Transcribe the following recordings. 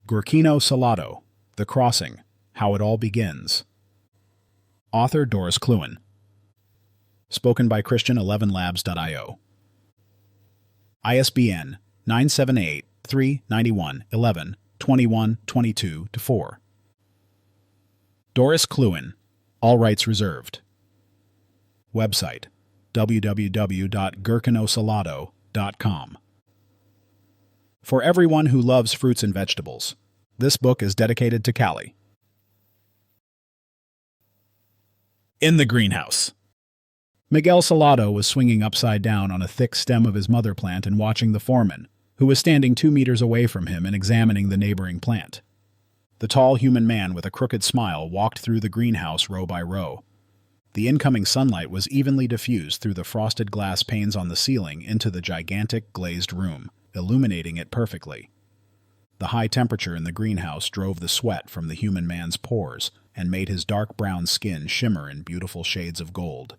Gurkino Salado, The Crossing, How It All Begins. Author Doris Cluin. Spoken by Christian, elevenlabs.io. ISBN 978-391-11-21-22-4. Doris Cluin. All rights reserved. Website www.gurkinosalado.com. For everyone who loves fruits and vegetables, this book is dedicated to Callie. In the greenhouse. Miguel Salado was swinging upside down on a thick stem of his mother plant and watching the foreman, who was standing 2 meters away from him and examining the neighboring plant. The tall human man with a crooked smile walked through the greenhouse row by row. The incoming sunlight was evenly diffused through the frosted glass panes on the ceiling into the gigantic glazed room, illuminating it perfectly. The high temperature in the greenhouse drove the sweat from the human man's pores and made his dark brown skin shimmer in beautiful shades of gold.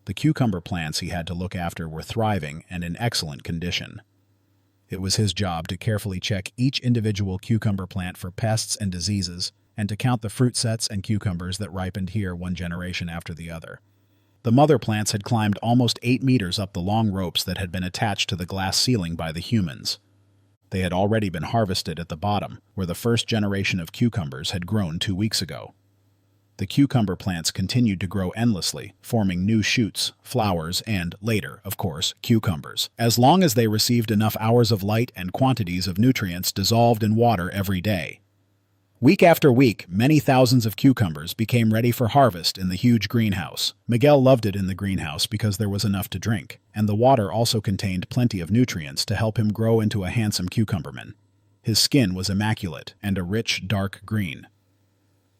The cucumber plants he had to look after were thriving and in excellent condition. It was his job to carefully check each individual cucumber plant for pests and diseases, and to count the fruit sets and cucumbers that ripened here one generation after the other. The mother plants had climbed almost 8 meters up the long ropes that had been attached to the glass ceiling by the humans. They had already been harvested at the bottom, where the first generation of cucumbers had grown 2 weeks ago. The cucumber plants continued to grow endlessly, forming new shoots, flowers, and, later, of course, cucumbers, as long as they received enough hours of light and quantities of nutrients dissolved in water every day. Week after week, many thousands of cucumbers became ready for harvest in the huge greenhouse. Miguel loved it in the greenhouse because there was enough to drink, and the water also contained plenty of nutrients to help him grow into a handsome cucumberman. His skin was immaculate and a rich, dark green.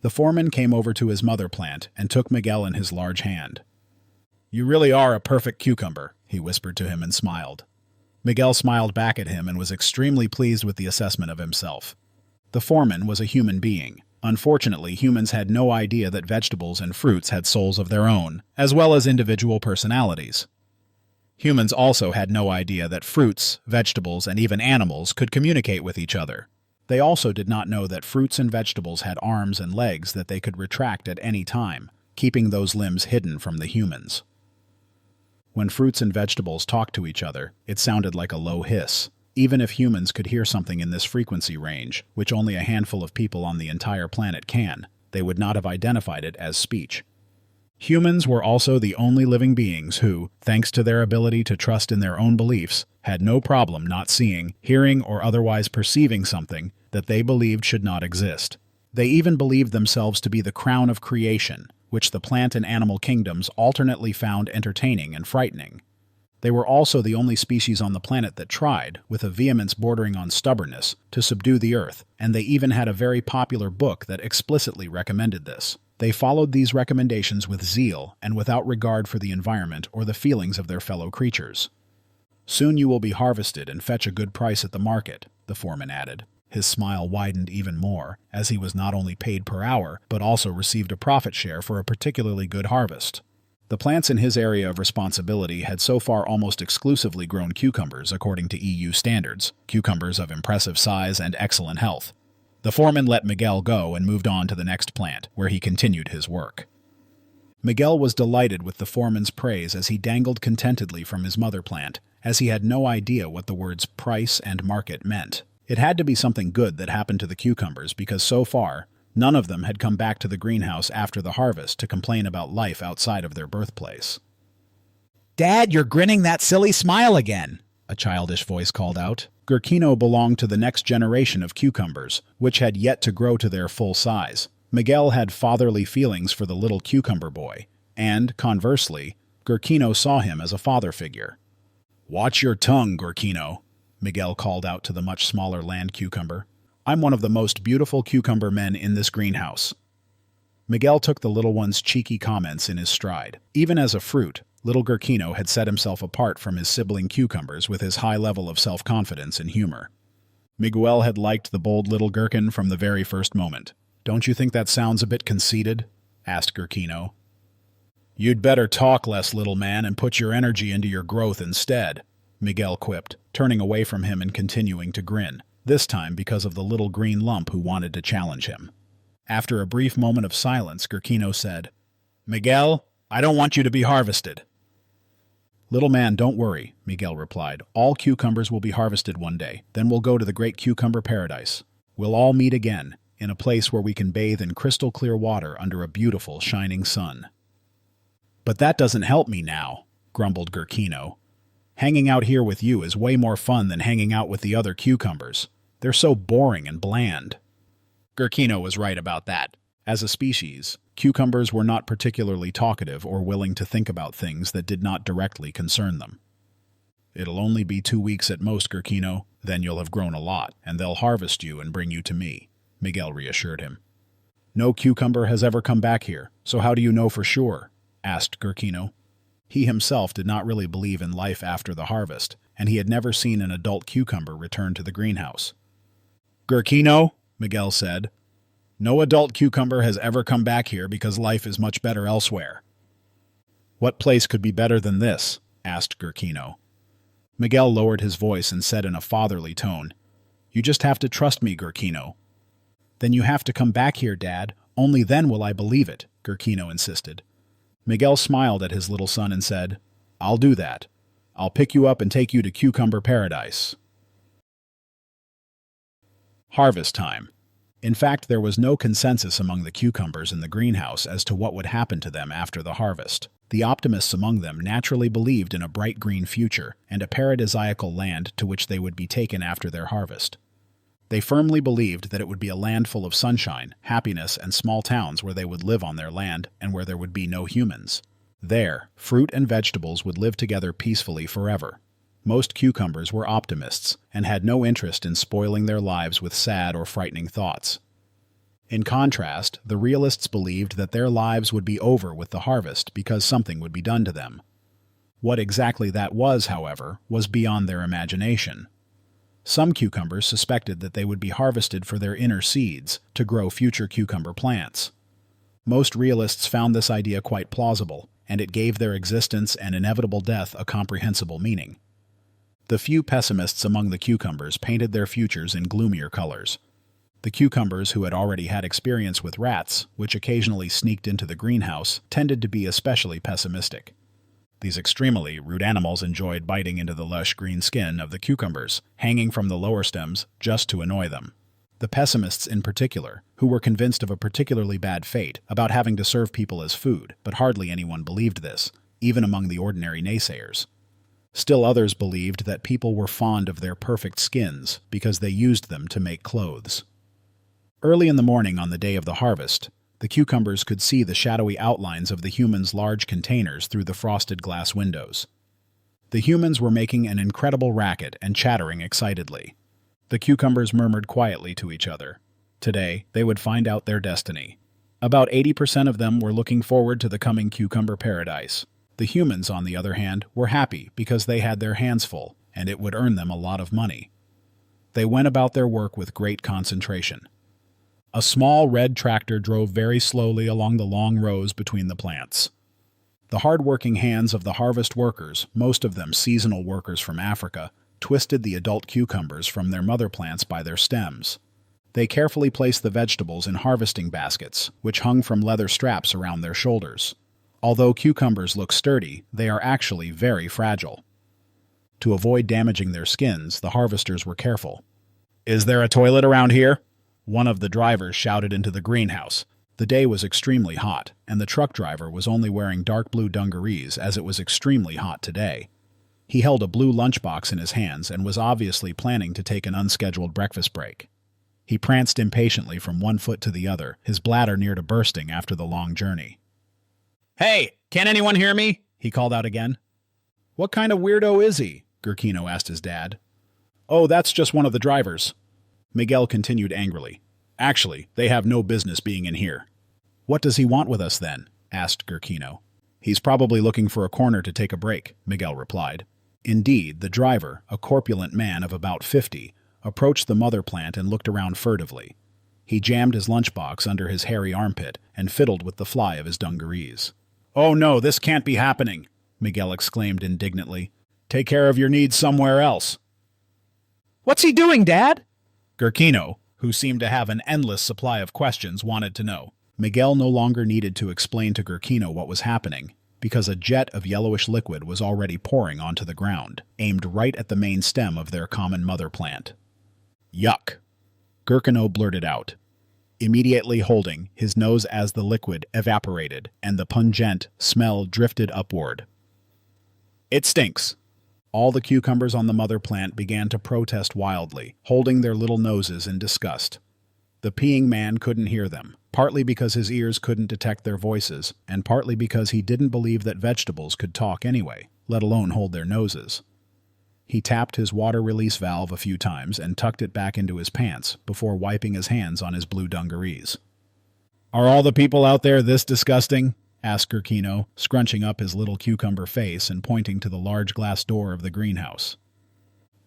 The foreman came over to his mother plant and took Miguel in his large hand. "You really are a perfect cucumber," he whispered to him and smiled. Miguel smiled back at him and was extremely pleased with the assessment of himself. The foreman was a human being. Unfortunately, humans had no idea that vegetables and fruits had souls of their own, as well as individual personalities. Humans also had no idea that fruits, vegetables, and even animals could communicate with each other. They also did not know that fruits and vegetables had arms and legs that they could retract at any time, keeping those limbs hidden from the humans. When fruits and vegetables talked to each other, it sounded like a low hiss. Even if humans could hear something in this frequency range, which only a handful of people on the entire planet can, they would not have identified it as speech. Humans were also the only living beings who, thanks to their ability to trust in their own beliefs, had no problem not seeing, hearing, or otherwise perceiving something that they believed should not exist. They even believed themselves to be the crown of creation, which the plant and animal kingdoms alternately found entertaining and frightening. They were also the only species on the planet that tried, with a vehemence bordering on stubbornness, to subdue the earth, and they even had a very popular book that explicitly recommended this. They followed these recommendations with zeal and without regard for the environment or the feelings of their fellow creatures. "Soon you will be harvested and fetch a good price at the market," the foreman added. His smile widened even more, as he was not only paid per hour, but also received a profit share for a particularly good harvest. The plants in his area of responsibility had so far almost exclusively grown cucumbers according to EU standards, cucumbers of impressive size and excellent health. The foreman let Miguel go and moved on to the next plant, where he continued his work. Miguel was delighted with the foreman's praise as he dangled contentedly from his mother plant, as he had no idea what the words price and market meant. It had to be something good that happened to the cucumbers because so far, none of them had come back to the greenhouse after the harvest to complain about life outside of their birthplace. "Dad, you're grinning that silly smile again," a childish voice called out. Gurkino belonged to the next generation of cucumbers, which had yet to grow to their full size. Miguel had fatherly feelings for the little cucumber boy, and, conversely, Gurkino saw him as a father figure. "Watch your tongue, Gurkino," Miguel called out to the much smaller land cucumber. "I'm one of the most beautiful cucumber men in this greenhouse." Miguel took the little one's cheeky comments in his stride. Even as a fruit, little Gurkino had set himself apart from his sibling cucumbers with his high level of self-confidence and humor. Miguel had liked the bold little gherkin from the very first moment. "Don't you think that sounds a bit conceited?" asked Gurkino. "You'd better talk less, little man, and put your energy into your growth instead," Miguel quipped, turning away from him and continuing to grin. this time because of the little green lump who wanted to challenge him. After a brief moment of silence, Gurkino said, "Miguel, I don't want you to be harvested." "Little man, don't worry," Miguel replied. "All cucumbers will be harvested one day. Then we'll go to the great cucumber paradise. We'll all meet again, in a place where we can bathe in crystal clear water under a beautiful, shining sun." "But that doesn't help me now," grumbled Gurkino. "Hanging out here with you is way more fun than hanging out with the other cucumbers. They're so boring and bland." Gurkino was right about that. As a species, cucumbers were not particularly talkative or willing to think about things that did not directly concern them. "It'll only be 2 weeks at most, Gurkino. Then you'll have grown a lot, and they'll harvest you and bring you to me," Miguel reassured him. "No cucumber has ever come back here, so how do you know for sure?" asked Gurkino. He himself did not really believe in life after the harvest, and he had never seen an adult cucumber return to the greenhouse. "Gurkino," Miguel said, "no adult cucumber has ever come back here because life is much better elsewhere." "What place could be better than this?" asked Gurkino. Miguel lowered his voice and said in a fatherly tone, "You just have to trust me, Gurkino." "Then you have to come back here, Dad. Only then will I believe it," Gurkino insisted. Miguel smiled at his little son and said, "I'll do that. I'll pick you up and take you to Cucumber Paradise." Harvest time. In fact, there was no consensus among the cucumbers in the greenhouse as to what would happen to them after the harvest. The optimists among them naturally believed in a bright green future and a paradisiacal land to which they would be taken after their harvest. They firmly believed that it would be a land full of sunshine, happiness, and small towns where they would live on their land and where there would be no humans. There, fruit and vegetables would live together peacefully forever. Most cucumbers were optimists and had no interest in spoiling their lives with sad or frightening thoughts. In contrast, the realists believed that their lives would be over with the harvest because something would be done to them. What exactly that was, however, was beyond their imagination. Some cucumbers suspected that they would be harvested for their inner seeds to grow future cucumber plants. Most realists found this idea quite plausible, and it gave their existence and inevitable death a comprehensible meaning. The few pessimists among the cucumbers painted their futures in gloomier colors. The cucumbers who had already had experience with rats, which occasionally sneaked into the greenhouse, tended to be especially pessimistic. These extremely rude animals enjoyed biting into the lush green skin of the cucumbers, hanging from the lower stems just to annoy them. The pessimists in particular, who were convinced of a particularly bad fate about having to serve people as food, but hardly anyone believed this, even among the ordinary naysayers. Still others believed that people were fond of their perfect skins because they used them to make clothes. Early in the morning on the day of the harvest, the cucumbers could see the shadowy outlines of the humans' large containers through the frosted glass windows. The humans were making an incredible racket and chattering excitedly. The cucumbers murmured quietly to each other. Today, they would find out their destiny. About 80% of them were looking forward to the coming cucumber paradise. The humans, on the other hand, were happy because they had their hands full, and it would earn them a lot of money. They went about their work with great concentration. A small red tractor drove very slowly along the long rows between the plants. The hard-working hands of the harvest workers, most of them seasonal workers from Africa, twisted the adult cucumbers from their mother plants by their stems. They carefully placed the vegetables in harvesting baskets, which hung from leather straps around their shoulders. Although cucumbers look sturdy, they are actually very fragile. To avoid damaging their skins, the harvesters were careful. "Is there a toilet around here?" one of the drivers shouted into the greenhouse. The day was extremely hot, and the truck driver was only wearing dark blue dungarees as it was extremely hot today. He held a blue lunchbox in his hands and was obviously planning to take an unscheduled breakfast break. He pranced impatiently from one foot to the other, his bladder near to bursting after the long journey. "Hey, can anyone hear me?" he called out again. "What kind of weirdo is he?" Gurkino asked his dad. "Oh, that's just one of the drivers." Miguel continued angrily. "Actually, they have no business being in here." "What does he want with us then?" asked Gurkino. "He's probably looking for a corner to take a break," Miguel replied. Indeed, the driver, a corpulent man of about 50, approached the mother plant and looked around furtively. He jammed his lunchbox under his hairy armpit and fiddled with the fly of his dungarees. "Oh no, this can't be happening," Miguel exclaimed indignantly. "Take care of your needs somewhere else." "What's he doing, Dad?" Gurkino, who seemed to have an endless supply of questions, wanted to know. Miguel no longer needed to explain to Gurkino what was happening, because a jet of yellowish liquid was already pouring onto the ground, aimed right at the main stem of their common mother plant. Yuck! Gurkino blurted out, immediately holding his nose as the liquid evaporated and the pungent smell drifted upward. It stinks! All the cucumbers on the mother plant began to protest wildly, holding their little noses in disgust. The peeing man couldn't hear them, partly because his ears couldn't detect their voices, and partly because he didn't believe that vegetables could talk anyway, let alone hold their noses. He tapped his water release valve a few times and tucked it back into his pants before wiping his hands on his blue dungarees. "Are all the people out there this disgusting?" asked Gurkino, scrunching up his little cucumber face and pointing to the large glass door of the greenhouse.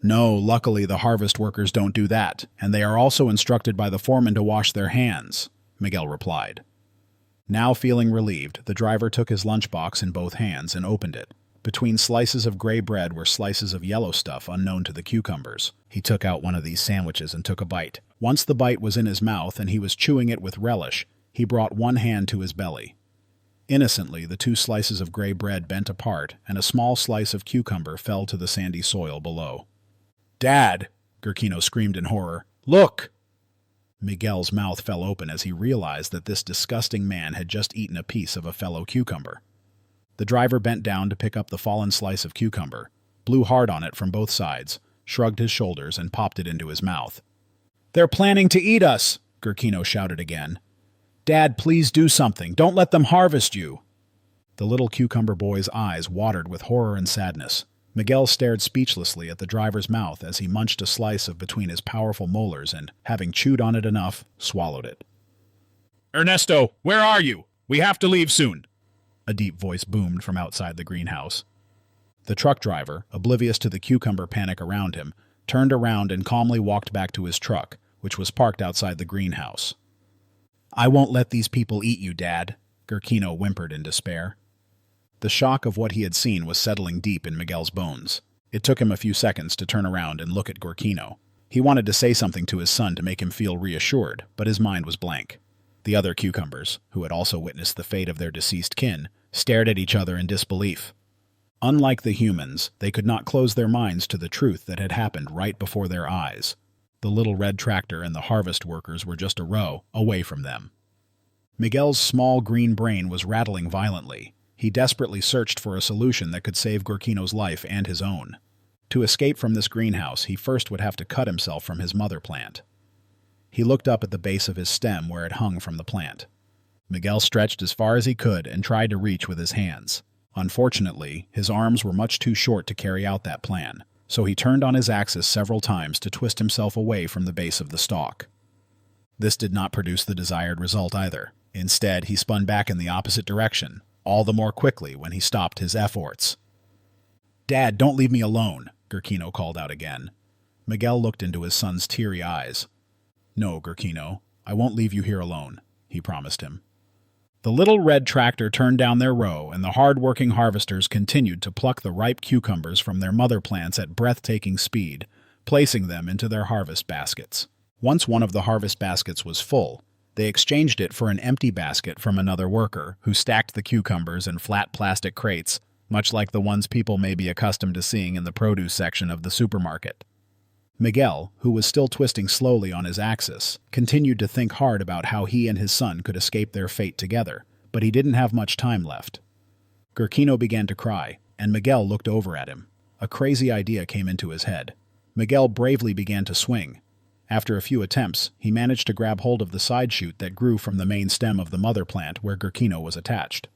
"No, luckily the harvest workers don't do that, and they are also instructed by the foreman to wash their hands," Miguel replied. Now feeling relieved, the driver took his lunchbox in both hands and opened it. Between slices of gray bread were slices of yellow stuff unknown to the cucumbers. He took out one of these sandwiches and took a bite. Once the bite was in his mouth and he was chewing it with relish, he brought one hand to his belly. Innocently, the two slices of gray bread bent apart, and a small slice of cucumber fell to the sandy soil below. "Dad!" Gurkino screamed in horror. "Look!" Miguel's mouth fell open as he realized that this disgusting man had just eaten a piece of a fellow cucumber. The driver bent down to pick up the fallen slice of cucumber, blew hard on it from both sides, shrugged his shoulders, and popped it into his mouth. "They're planning to eat us!" Gurkino shouted again. "Dad, please do something. Don't let them harvest you." The little cucumber boy's eyes watered with horror and sadness. Miguel stared speechlessly at the driver's mouth as he munched a slice of between his powerful molars and, having chewed on it enough, swallowed it. "Ernesto, where are you? We have to leave soon," a deep voice boomed from outside the greenhouse. The truck driver, oblivious to the cucumber panic around him, turned around and calmly walked back to his truck, which was parked outside the greenhouse. "I won't let these people eat you, Dad," Gurkino whimpered in despair. The shock of what he had seen was settling deep in Miguel's bones. It took him a few seconds to turn around and look at Gurkino. He wanted to say something to his son to make him feel reassured, but his mind was blank. The other cucumbers, who had also witnessed the fate of their deceased kin, stared at each other in disbelief. Unlike the humans, they could not close their minds to the truth that had happened right before their eyes. The little red tractor and the harvest workers were just a row away from them. Miguel's small green brain was rattling violently. He desperately searched for a solution that could save Gurkino's life and his own. To escape from this greenhouse, he first would have to cut himself from his mother plant. He looked up at the base of his stem where it hung from the plant. Miguel stretched as far as he could and tried to reach with his hands. Unfortunately, his arms were much too short to carry out that plan, so he turned on his axis several times to twist himself away from the base of the stalk. This did not produce the desired result either. Instead, he spun back in the opposite direction, all the more quickly when he stopped his efforts. "Dad, don't leave me alone," Gurkino called out again. Miguel looked into his son's teary eyes. "No, Gurkino, I won't leave you here alone," he promised him. The little red tractor turned down their row, and the hard-working harvesters continued to pluck the ripe cucumbers from their mother plants at breathtaking speed, placing them into their harvest baskets. Once one of the harvest baskets was full, they exchanged it for an empty basket from another worker, who stacked the cucumbers in flat plastic crates, much like the ones people may be accustomed to seeing in the produce section of the supermarket. Miguel, who was still twisting slowly on his axis, continued to think hard about how he and his son could escape their fate together, but he didn't have much time left. Gurkino began to cry, and Miguel looked over at him. A crazy idea came into his head. Miguel bravely began to swing. After a few attempts, he managed to grab hold of the side shoot that grew from the main stem of the mother plant where Gurkino was attached.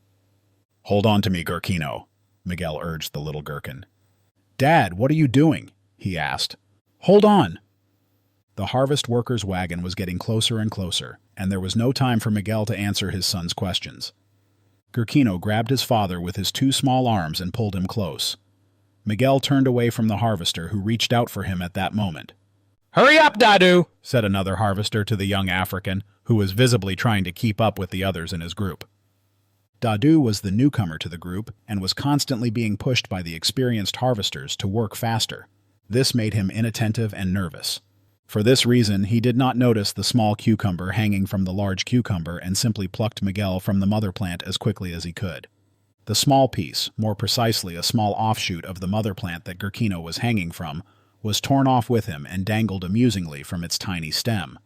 "Hold on to me, Gurkino," Miguel urged the little gherkin. "Dad, what are you doing?" he asked. "Hold on!" The harvest workers' wagon was getting closer and closer, and there was no time for Miguel to answer his son's questions. Gurkino grabbed his father with his two small arms and pulled him close. Miguel turned away from the harvester, who reached out for him at that moment. "Hurry up, Dadu!" said another harvester to the young African, who was visibly trying to keep up with the others in his group. Dadu was the newcomer to the group and was constantly being pushed by the experienced harvesters to work faster. This made him inattentive and nervous. For this reason, he did not notice the small cucumber hanging from the large cucumber and simply plucked Miguel from the mother plant as quickly as he could. The small piece, more precisely a small offshoot of the mother plant that Gurkino was hanging from, was torn off with him and dangled amusingly from its tiny stem.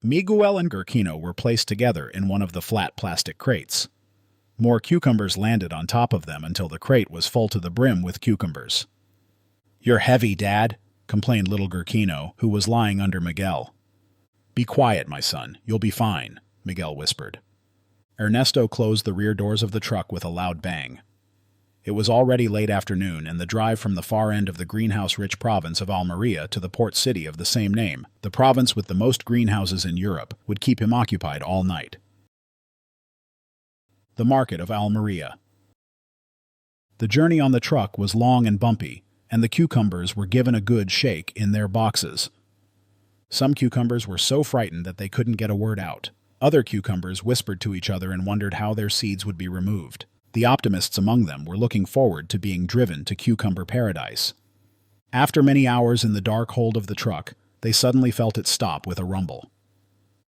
Miguel and Gurkino were placed together in one of the flat plastic crates. More cucumbers landed on top of them until the crate was full to the brim with cucumbers. "You're heavy, Dad," complained little Gurkino, who was lying under Miguel. "Be quiet, my son. You'll be fine," Miguel whispered. Ernesto closed the rear doors of the truck with a loud bang. It was already late afternoon, and the drive from the far end of the greenhouse-rich province of Almeria to the port city of the same name, the province with the most greenhouses in Europe, would keep him occupied all night. The market of Almeria. The journey on the truck was long and bumpy, and the cucumbers were given a good shake in their boxes. Some cucumbers were so frightened that they couldn't get a word out. Other cucumbers whispered to each other and wondered how their seeds would be removed. The optimists among them were looking forward to being driven to cucumber paradise. After many hours in the dark hold of the truck, they suddenly felt it stop with a rumble.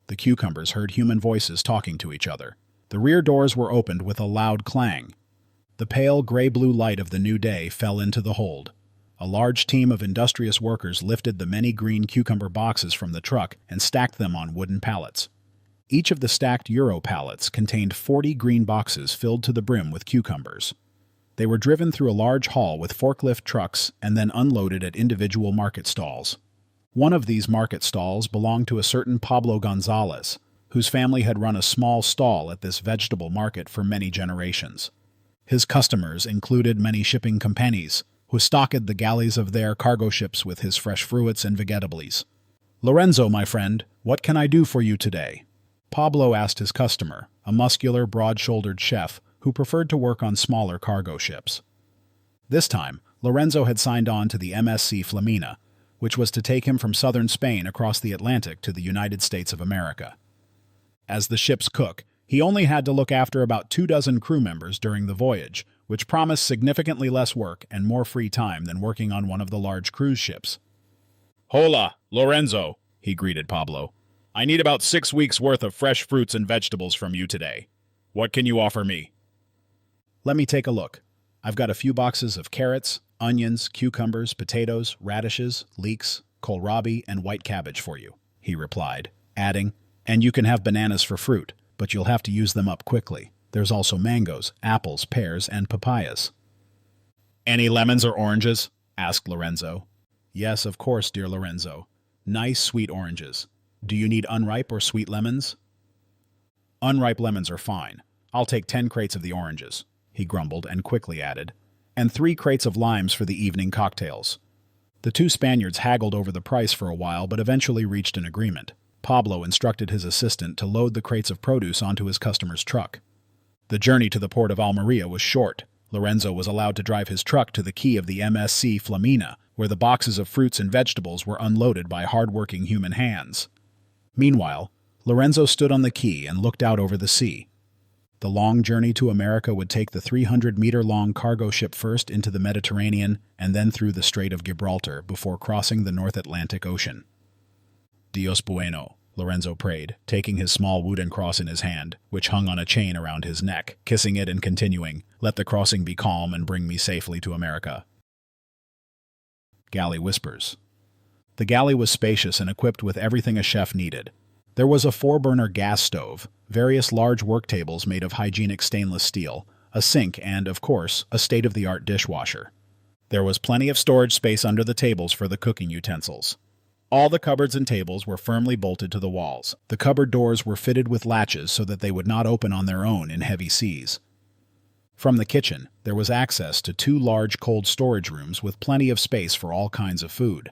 The cucumbers heard human voices talking to each other. The rear doors were opened with a loud clang. The pale gray-blue light of the new day fell into the hold. A large team of industrious workers lifted the many green cucumber boxes from the truck and stacked them on wooden pallets. Each of the stacked Euro pallets contained 40 green boxes filled to the brim with cucumbers. They were driven through a large hall with forklift trucks and then unloaded at individual market stalls. One of these market stalls belonged to a certain Pablo Gonzalez, whose family had run a small stall at this vegetable market for many generations. His customers included many shipping companies, who stocked the galleys of their cargo ships with his fresh fruits and vegetables. "Lorenzo, my friend, what can I do for you today?" Pablo asked his customer, a muscular, broad-shouldered chef who preferred to work on smaller cargo ships. This time, Lorenzo had signed on to the MSC Flamina, which was to take him from southern Spain across the Atlantic to the United States of America. As the ship's cook, he only had to look after about 24 crew members during the voyage, which promised significantly less work and more free time than working on one of the large cruise ships. "Hola, Lorenzo," he greeted Pablo. "I need about 6 weeks' worth of fresh fruits and vegetables from you today. What can you offer me?" "Let me take a look. I've got a few boxes of carrots, onions, cucumbers, potatoes, radishes, leeks, kohlrabi, and white cabbage for you," he replied, adding, "And you can have bananas for fruit, but you'll have to use them up quickly. There's also mangoes, apples, pears, and papayas." "Any lemons or oranges?" asked Lorenzo. "Yes, of course, dear Lorenzo. Nice, sweet oranges. Do you need unripe or sweet lemons?" "Unripe lemons are fine. I'll take 10 crates of the oranges," he grumbled and quickly added, "and 3 crates of limes for the evening cocktails." The two Spaniards haggled over the price for a while but eventually reached an agreement. Pablo instructed his assistant to load the crates of produce onto his customer's truck. The journey to the port of Almeria was short. Lorenzo was allowed to drive his truck to the quay of the MSC Flamina, where the boxes of fruits and vegetables were unloaded by hard-working human hands. Meanwhile, Lorenzo stood on the quay and looked out over the sea. The long journey to America would take the 300-meter-long cargo ship first into the Mediterranean and then through the Strait of Gibraltar before crossing the North Atlantic Ocean. "Dios bueno," Lorenzo prayed, taking his small wooden cross in his hand, which hung on a chain around his neck, kissing it and continuing, "Let the crossing be calm and bring me safely to America." Galley whispers. The galley was spacious and equipped with everything a chef needed. There was a 4-burner gas stove, various large work tables made of hygienic stainless steel, a sink, and, of course, a state-of-the-art dishwasher. There was plenty of storage space under the tables for the cooking utensils. All the cupboards and tables were firmly bolted to the walls. The cupboard doors were fitted with latches so that they would not open on their own in heavy seas. From the kitchen, there was access to 2 large cold storage rooms with plenty of space for all kinds of food.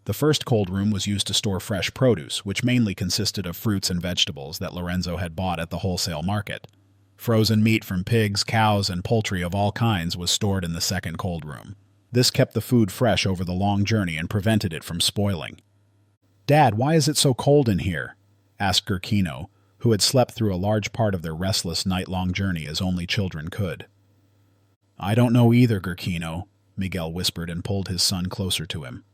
The first cold room was used to store fresh produce, which mainly consisted of fruits and vegetables that Lorenzo had bought at the wholesale market. Frozen meat from pigs, cows, and poultry of all kinds was stored in the second cold room. This kept the food fresh over the long journey and prevented it from spoiling. "Dad, why is it so cold in here?" asked Gurkino, who had slept through a large part of their restless night-long journey as only children could. "I don't know either, Gurkino," Miguel whispered and pulled his son closer to him.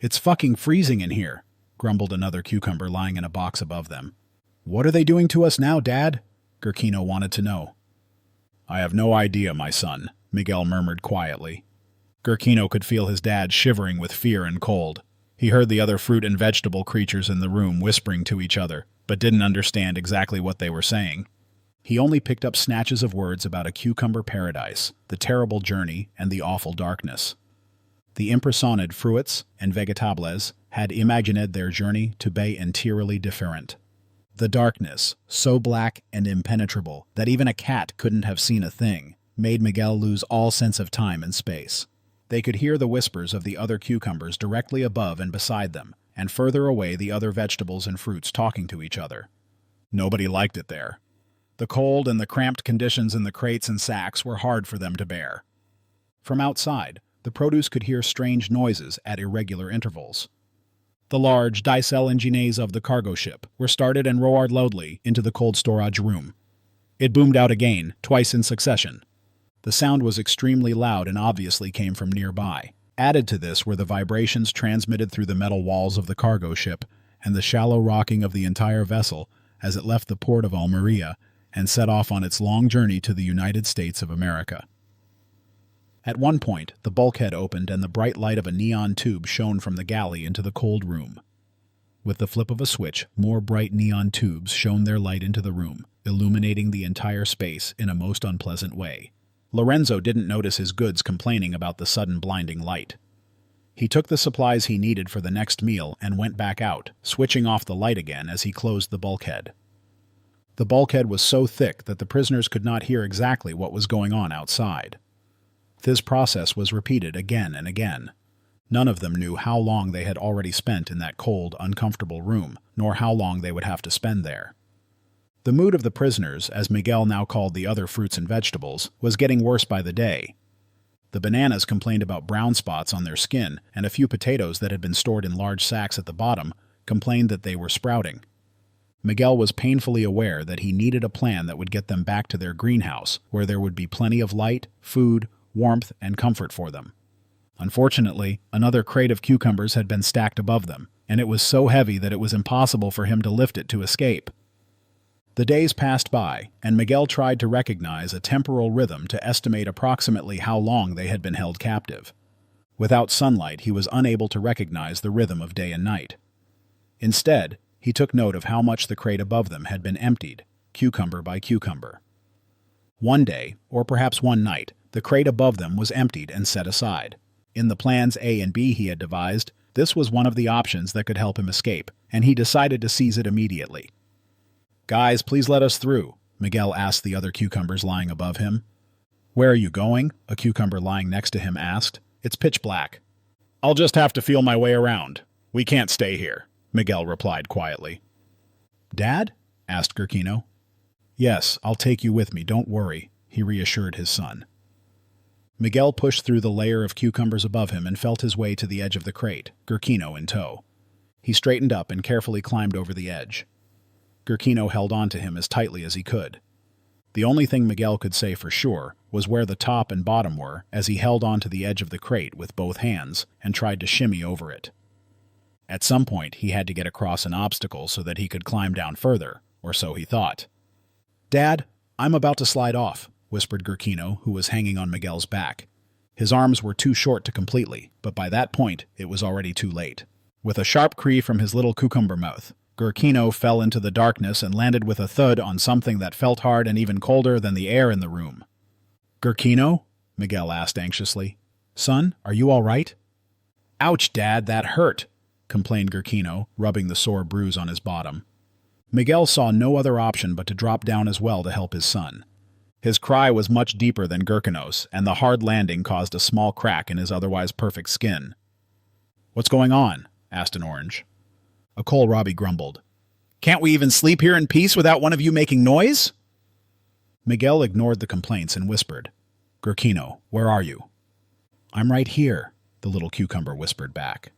It's fucking freezing in here, grumbled another cucumber lying in a box above them. What are they doing to us now, Dad? Gurkino wanted to know. I have no idea, my son, Miguel murmured quietly. Gurkino could feel his dad shivering with fear and cold. He heard the other fruit and vegetable creatures in the room whispering to each other, but didn't understand exactly what they were saying. He only picked up snatches of words about a cucumber paradise, the terrible journey, and the awful darkness. The impersoned fruits and vegetables had imagined their journey to be entirely different. The darkness, so black and impenetrable that even a cat couldn't have seen a thing, made Miguel lose all sense of time and space. They could hear the whispers of the other cucumbers directly above and beside them, and further away the other vegetables and fruits talking to each other. Nobody liked it there. The cold and the cramped conditions in the crates and sacks were hard for them to bear. From outside, the produce could hear strange noises at irregular intervals. The large diesel engines of the cargo ship were started and roared loudly into the cold storage room. It boomed out again, twice in succession. The sound was extremely loud and obviously came from nearby. Added to this were the vibrations transmitted through the metal walls of the cargo ship and the shallow rocking of the entire vessel as it left the port of Almeria and set off on its long journey to the United States of America. At one point, the bulkhead opened and the bright light of a neon tube shone from the galley into the cold room. With the flip of a switch, more bright neon tubes shone their light into the room, illuminating the entire space in a most unpleasant way. Lorenzo didn't notice his goods complaining about the sudden blinding light. He took the supplies he needed for the next meal and went back out, switching off the light again as he closed the bulkhead. The bulkhead was so thick that the prisoners could not hear exactly what was going on outside. This process was repeated again and again. None of them knew how long they had already spent in that cold, uncomfortable room, nor how long they would have to spend there. The mood of the prisoners, as Miguel now called the other fruits and vegetables, was getting worse by the day. The bananas complained about brown spots on their skin, and a few potatoes that had been stored in large sacks at the bottom complained that they were sprouting. Miguel was painfully aware that he needed a plan that would get them back to their greenhouse, where there would be plenty of light, food, warmth, and comfort for them. Unfortunately, another crate of cucumbers had been stacked above them, and it was so heavy that it was impossible for him to lift it to escape. The days passed by, and Miguel tried to recognize a temporal rhythm to estimate approximately how long they had been held captive. Without sunlight, he was unable to recognize the rhythm of day and night. Instead, he took note of how much the crate above them had been emptied, cucumber by cucumber. One day, or perhaps one night, the crate above them was emptied and set aside. In the plans A and B he had devised, this was one of the options that could help him escape, and he decided to seize it immediately. "Guys, please let us through," Miguel asked the other cucumbers lying above him. "Where are you going?" a cucumber lying next to him asked. "It's pitch black." "I'll just have to feel my way around. We can't stay here," Miguel replied quietly. "Dad?" asked Gurkino. "Yes, I'll take you with me, don't worry," he reassured his son. Miguel pushed through the layer of cucumbers above him and felt his way to the edge of the crate, Gurkino in tow. He straightened up and carefully climbed over the edge. Gurkino held on to him as tightly as he could. The only thing Miguel could say for sure was where the top and bottom were as he held on to the edge of the crate with both hands and tried to shimmy over it. At some point, he had to get across an obstacle so that he could climb down further, or so he thought. "Dad, I'm about to slide off," whispered Gurkino, who was hanging on Miguel's back. His arms were too short to completely, but by that point, it was already too late. With a sharp cry from his little cucumber mouth, Gurkino fell into the darkness and landed with a thud on something that felt hard and even colder than the air in the room. "Gurkino?" Miguel asked anxiously. "Son, are you all right?" "Ouch, Dad, that hurt," complained Gurkino, rubbing the sore bruise on his bottom. Miguel saw no other option but to drop down as well to help his son. His cry was much deeper than Gurkino's, and the hard landing caused a small crack in his otherwise perfect skin. "What's going on?" asked an orange. A kohlrabi grumbled. "Can't we even sleep here in peace without one of you making noise?" Miguel ignored the complaints and whispered, "Gurkino, where are you?" "I'm right here," the little cucumber whispered back.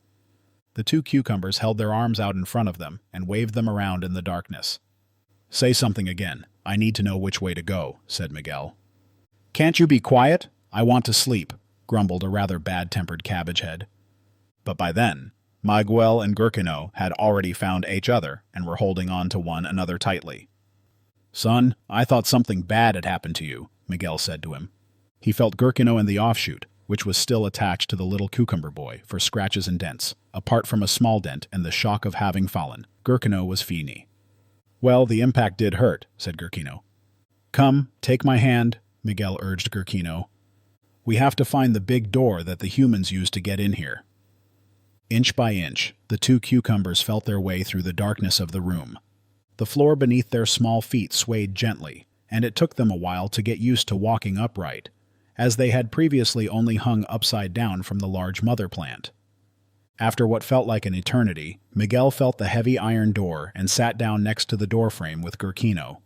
The two cucumbers held their arms out in front of them and waved them around in the darkness. "Say something again. I need to know which way to go," said Miguel. "Can't you be quiet? I want to sleep," grumbled a rather bad-tempered cabbage head. But by then, Miguel and Gurkino had already found each other and were holding on to one another tightly. "Son, I thought something bad had happened to you," Miguel said to him. He felt Gurkino in the offshoot, which was still attached to the little cucumber boy, for scratches and dents. Apart from a small dent and the shock of having fallen, Gurkino was fini. "Well, the impact did hurt," said Gurkino. "Come, take my hand," Miguel urged Gurkino. "We have to find the big door that the humans used to get in here." Inch by inch, the two cucumbers felt their way through the darkness of the room. The floor beneath their small feet swayed gently, and it took them a while to get used to walking upright, as they had previously only hung upside down from the large mother plant. After what felt like an eternity, Miguel felt the heavy iron door and sat down next to the doorframe with Gurkino.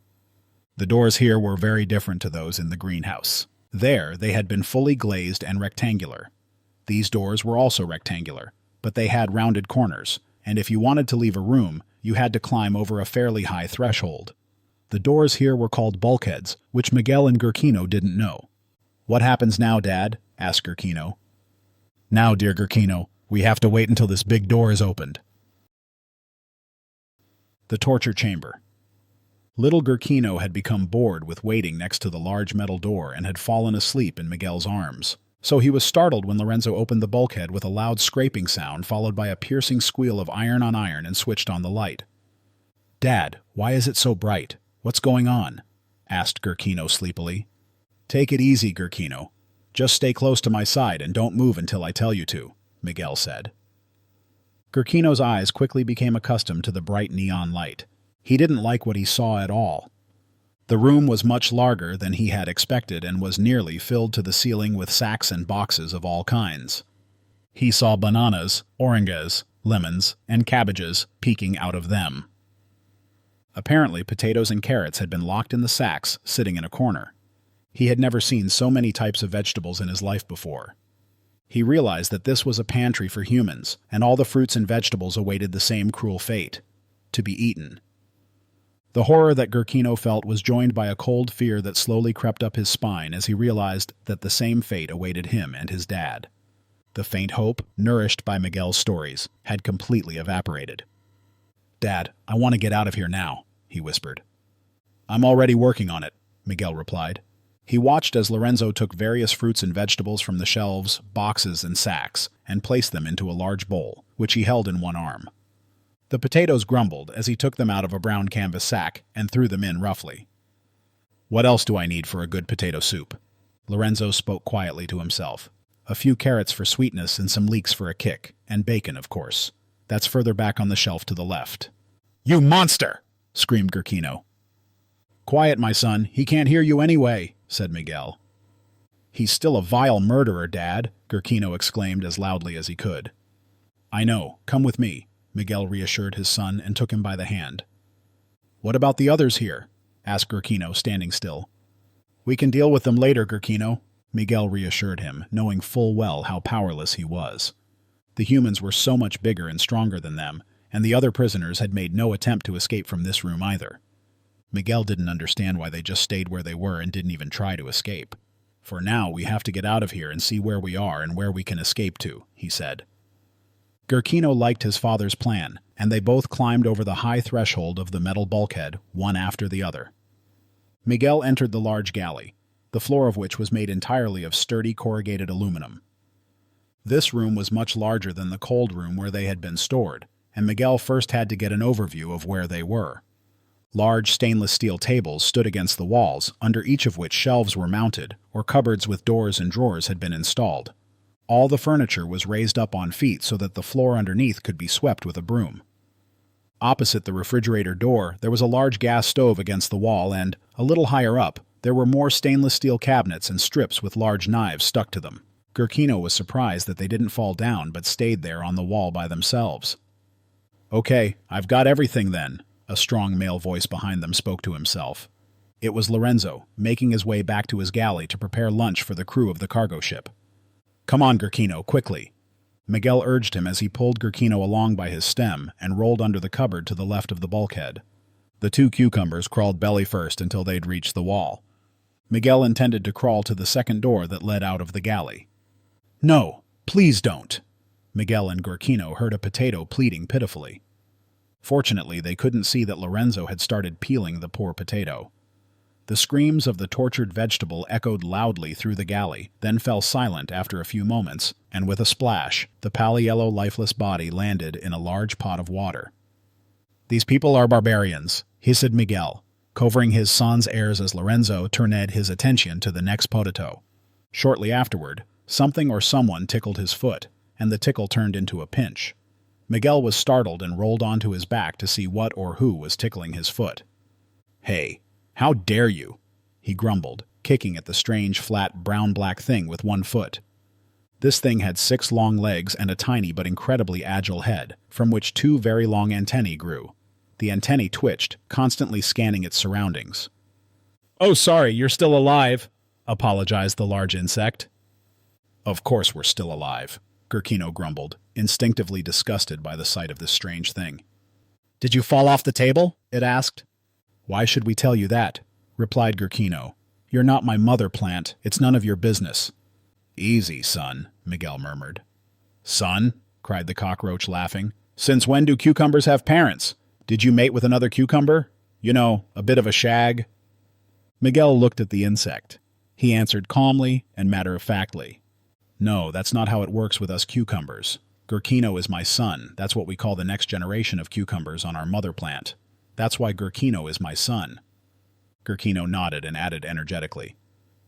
The doors here were very different to those in the greenhouse. There, they had been fully glazed and rectangular. These doors were also rectangular, but they had rounded corners, and if you wanted to leave a room, you had to climb over a fairly high threshold. The doors here were called bulkheads, which Miguel and Gurkino didn't know. "What happens now, Dad?" asked Gurkino. "Now, dear Gurkino, we have to wait until this big door is opened." The torture chamber. Little Gurkino had become bored with waiting next to the large metal door and had fallen asleep in Miguel's arms. So he was startled when Lorenzo opened the bulkhead with a loud scraping sound followed by a piercing squeal of iron on iron and switched on the light. "Dad, why is it so bright? What's going on?" asked Gurkino sleepily. "Take it easy, Gurkino. Just stay close to my side and don't move until I tell you to," Miguel said. Gurkino's eyes quickly became accustomed to the bright neon light. He didn't like what he saw at all. The room was much larger than he had expected and was nearly filled to the ceiling with sacks and boxes of all kinds. He saw bananas, oranges, lemons, and cabbages peeking out of them. Apparently, potatoes and carrots had been locked in the sacks, sitting in a corner. He had never seen so many types of vegetables in his life before. He realized that this was a pantry for humans, and all the fruits and vegetables awaited the same cruel fate: to be eaten. The horror that Gurkino felt was joined by a cold fear that slowly crept up his spine as he realized that the same fate awaited him and his dad. The faint hope, nourished by Miguel's stories, had completely evaporated. "Dad, I want to get out of here now," he whispered. "I'm already working on it," Miguel replied. He watched as Lorenzo took various fruits and vegetables from the shelves, boxes, and sacks, and placed them into a large bowl, which he held in one arm. The potatoes grumbled as he took them out of a brown canvas sack and threw them in roughly. "What else do I need for a good potato soup?" Lorenzo spoke quietly to himself. "A few carrots for sweetness and some leeks for a kick, and bacon, of course. That's further back on the shelf to the left." "You monster!" screamed Gurkino. "Quiet, my son. He can't hear you anyway," said Miguel. "He's still a vile murderer, Dad," Gurkino exclaimed as loudly as he could. "I know. Come with me," Miguel reassured his son and took him by the hand. "What about the others here?" asked Gurkino, standing still. "We can deal with them later, Gurkino," Miguel reassured him, knowing full well how powerless he was. The humans were so much bigger and stronger than them, and the other prisoners had made no attempt to escape from this room either. Miguel didn't understand why they just stayed where they were and didn't even try to escape. "For now, we have to get out of here and see where we are and where we can escape to," he said. Gurkino liked his father's plan, and they both climbed over the high threshold of the metal bulkhead, one after the other. Miguel entered the large galley, the floor of which was made entirely of sturdy corrugated aluminum. This room was much larger than the cold room where they had been stored, and Miguel first had to get an overview of where they were. Large stainless steel tables stood against the walls, under each of which shelves were mounted, or cupboards with doors and drawers had been installed. All the furniture was raised up on feet so that the floor underneath could be swept with a broom. Opposite the refrigerator door, there was a large gas stove against the wall, and, a little higher up, there were more stainless steel cabinets and strips with large knives stuck to them. Gurkino was surprised that they didn't fall down but stayed there on the wall by themselves. "Okay, I've got everything then," a strong male voice behind them spoke to himself. It was Lorenzo, making his way back to his galley to prepare lunch for the crew of the cargo ship. "Come on, Gurkino, quickly!" Miguel urged him as he pulled Gurkino along by his stem and rolled under the cupboard to the left of the bulkhead. The two cucumbers crawled belly first until they'd reached the wall. Miguel intended to crawl to the second door that led out of the galley. "No, please don't!" Miguel and Gurkino heard a potato pleading pitifully. Fortunately, they couldn't see that Lorenzo had started peeling the poor potato. The screams of the tortured vegetable echoed loudly through the galley, then fell silent after a few moments, and with a splash, the pale-yellow lifeless body landed in a large pot of water. "These people are barbarians," hissed Miguel, covering his sans airs as Lorenzo turned his attention to the next potato. Shortly afterward, something or someone tickled his foot, and the tickle turned into a pinch. Miguel was startled and rolled onto his back to see what or who was tickling his foot. "Hey, how dare you?" he grumbled, kicking at the strange, flat, brown-black thing with one foot. This thing had 6 long legs and a tiny but incredibly agile head, from which 2 very long antennae grew. The antennae twitched, constantly scanning its surroundings. "Oh, sorry, you're still alive," apologized the large insect. "Of course we're still alive," Gurkino grumbled, instinctively disgusted by the sight of this strange thing. "Did you fall off the table?" it asked. "Why should we tell you that?" replied Gurkino. "You're not my mother plant. It's none of your business." "Easy, son," Miguel murmured. "Son?" cried the cockroach, laughing. "Since when do cucumbers have parents? Did you mate with another cucumber? You know, a bit of a shag?" Miguel looked at the insect. He answered calmly and matter-of-factly. "No, that's not how it works with us cucumbers. Gurkino is my son. That's what we call the next generation of cucumbers on our mother plant. That's why Gurkino is my son." Gurkino nodded and added energetically.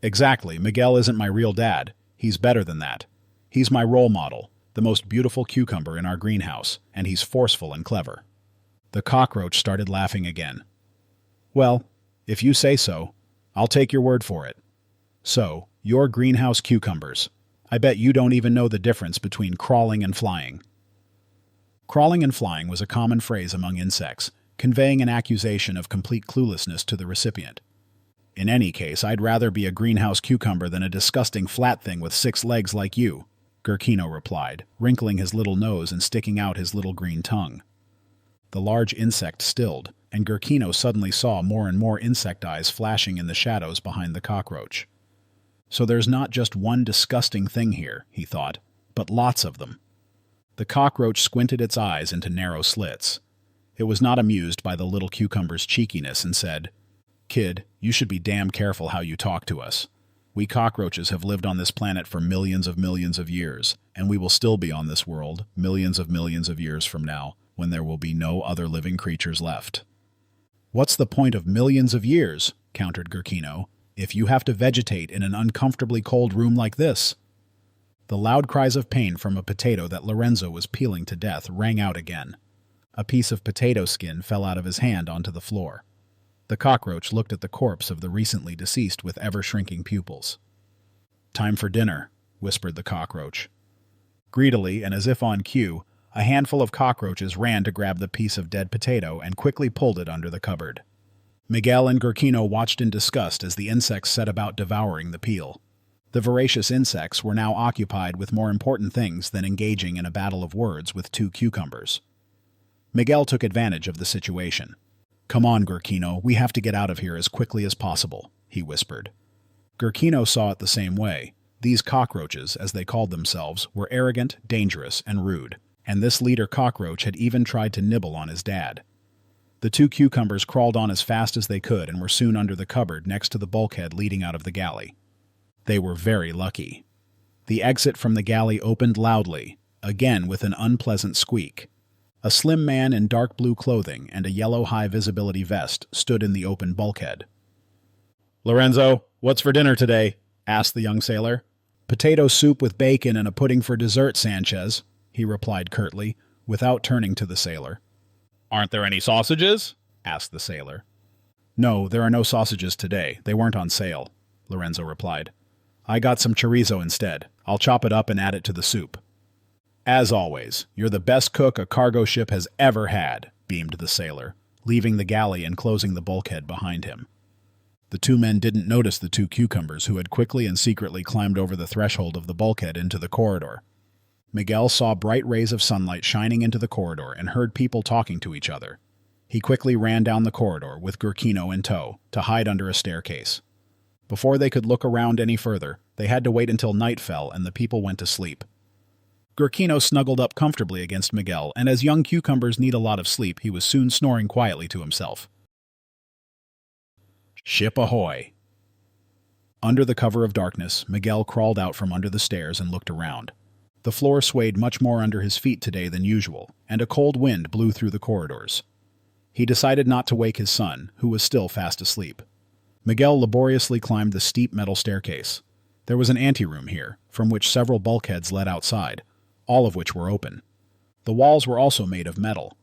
"Exactly, Miguel isn't my real dad. He's better than that. He's my role model, the most beautiful cucumber in our greenhouse, and he's forceful and clever." The cockroach started laughing again. "Well, if you say so, I'll take your word for it. So, you're greenhouse cucumbers. I bet you don't even know the difference between crawling and flying." Crawling and flying was a common phrase among insects, conveying an accusation of complete cluelessness to the recipient. "In any case, I'd rather be a greenhouse cucumber than a disgusting flat thing with 6 legs like you," Gurkino replied, wrinkling his little nose and sticking out his little green tongue. The large insect stilled, and Gurkino suddenly saw more and more insect eyes flashing in the shadows behind the cockroach. "So there's not just one disgusting thing here," he thought, "but lots of them." The cockroach squinted its eyes into narrow slits. It was not amused by the little cucumber's cheekiness and said, "Kid, you should be damn careful how you talk to us. We cockroaches have lived on this planet for millions of years, and we will still be on this world millions of years from now, when there will be no other living creatures left." "What's the point of millions of years," countered Gurkino, "if you have to vegetate in an uncomfortably cold room like this?" The loud cries of pain from a potato that Lorenzo was peeling to death rang out again. A piece of potato skin fell out of his hand onto the floor. The cockroach looked at the corpse of the recently deceased with ever-shrinking pupils. "Time for dinner," whispered the cockroach. Greedily, and as if on cue, a handful of cockroaches ran to grab the piece of dead potato and quickly pulled it under the cupboard. Miguel and Gurkino watched in disgust as the insects set about devouring the peel. The voracious insects were now occupied with more important things than engaging in a battle of words with 2 cucumbers. Miguel took advantage of the situation. "Come on, Gurkino, we have to get out of here as quickly as possible," he whispered. Gurkino saw it the same way. These cockroaches, as they called themselves, were arrogant, dangerous, and rude, and this leader cockroach had even tried to nibble on his dad. The 2 cucumbers crawled on as fast as they could and were soon under the cupboard next to the bulkhead leading out of the galley. They were very lucky. The exit from the galley opened loudly, again with an unpleasant squeak. A slim man in dark blue clothing and a yellow high-visibility vest stood in the open bulkhead. "Lorenzo, what's for dinner today?" asked the young sailor. "Potato soup with bacon and a pudding for dessert, Sanchez," he replied curtly, without turning to the sailor. "Aren't there any sausages?" asked the sailor. "No, there are no sausages today. They weren't on sale," Lorenzo replied. "I got some chorizo instead. I'll chop it up and add it to the soup." "As always, you're the best cook a cargo ship has ever had," beamed the sailor, leaving the galley and closing the bulkhead behind him. The 2 men didn't notice the 2 cucumbers who had quickly and secretly climbed over the threshold of the bulkhead into the corridor. Miguel saw bright rays of sunlight shining into the corridor and heard people talking to each other. He quickly ran down the corridor with Gurkino in tow to hide under a staircase. Before they could look around any further, they had to wait until night fell and the people went to sleep. Gurkino snuggled up comfortably against Miguel, and as young cucumbers need a lot of sleep, he was soon snoring quietly to himself. Ship ahoy! Under the cover of darkness, Miguel crawled out from under the stairs and looked around. The floor swayed much more under his feet today than usual, and a cold wind blew through the corridors. He decided not to wake his son, who was still fast asleep. Miguel laboriously climbed the steep metal staircase. There was an anteroom here, from which several bulkheads led outside, all of which were open. The walls were also made of metal.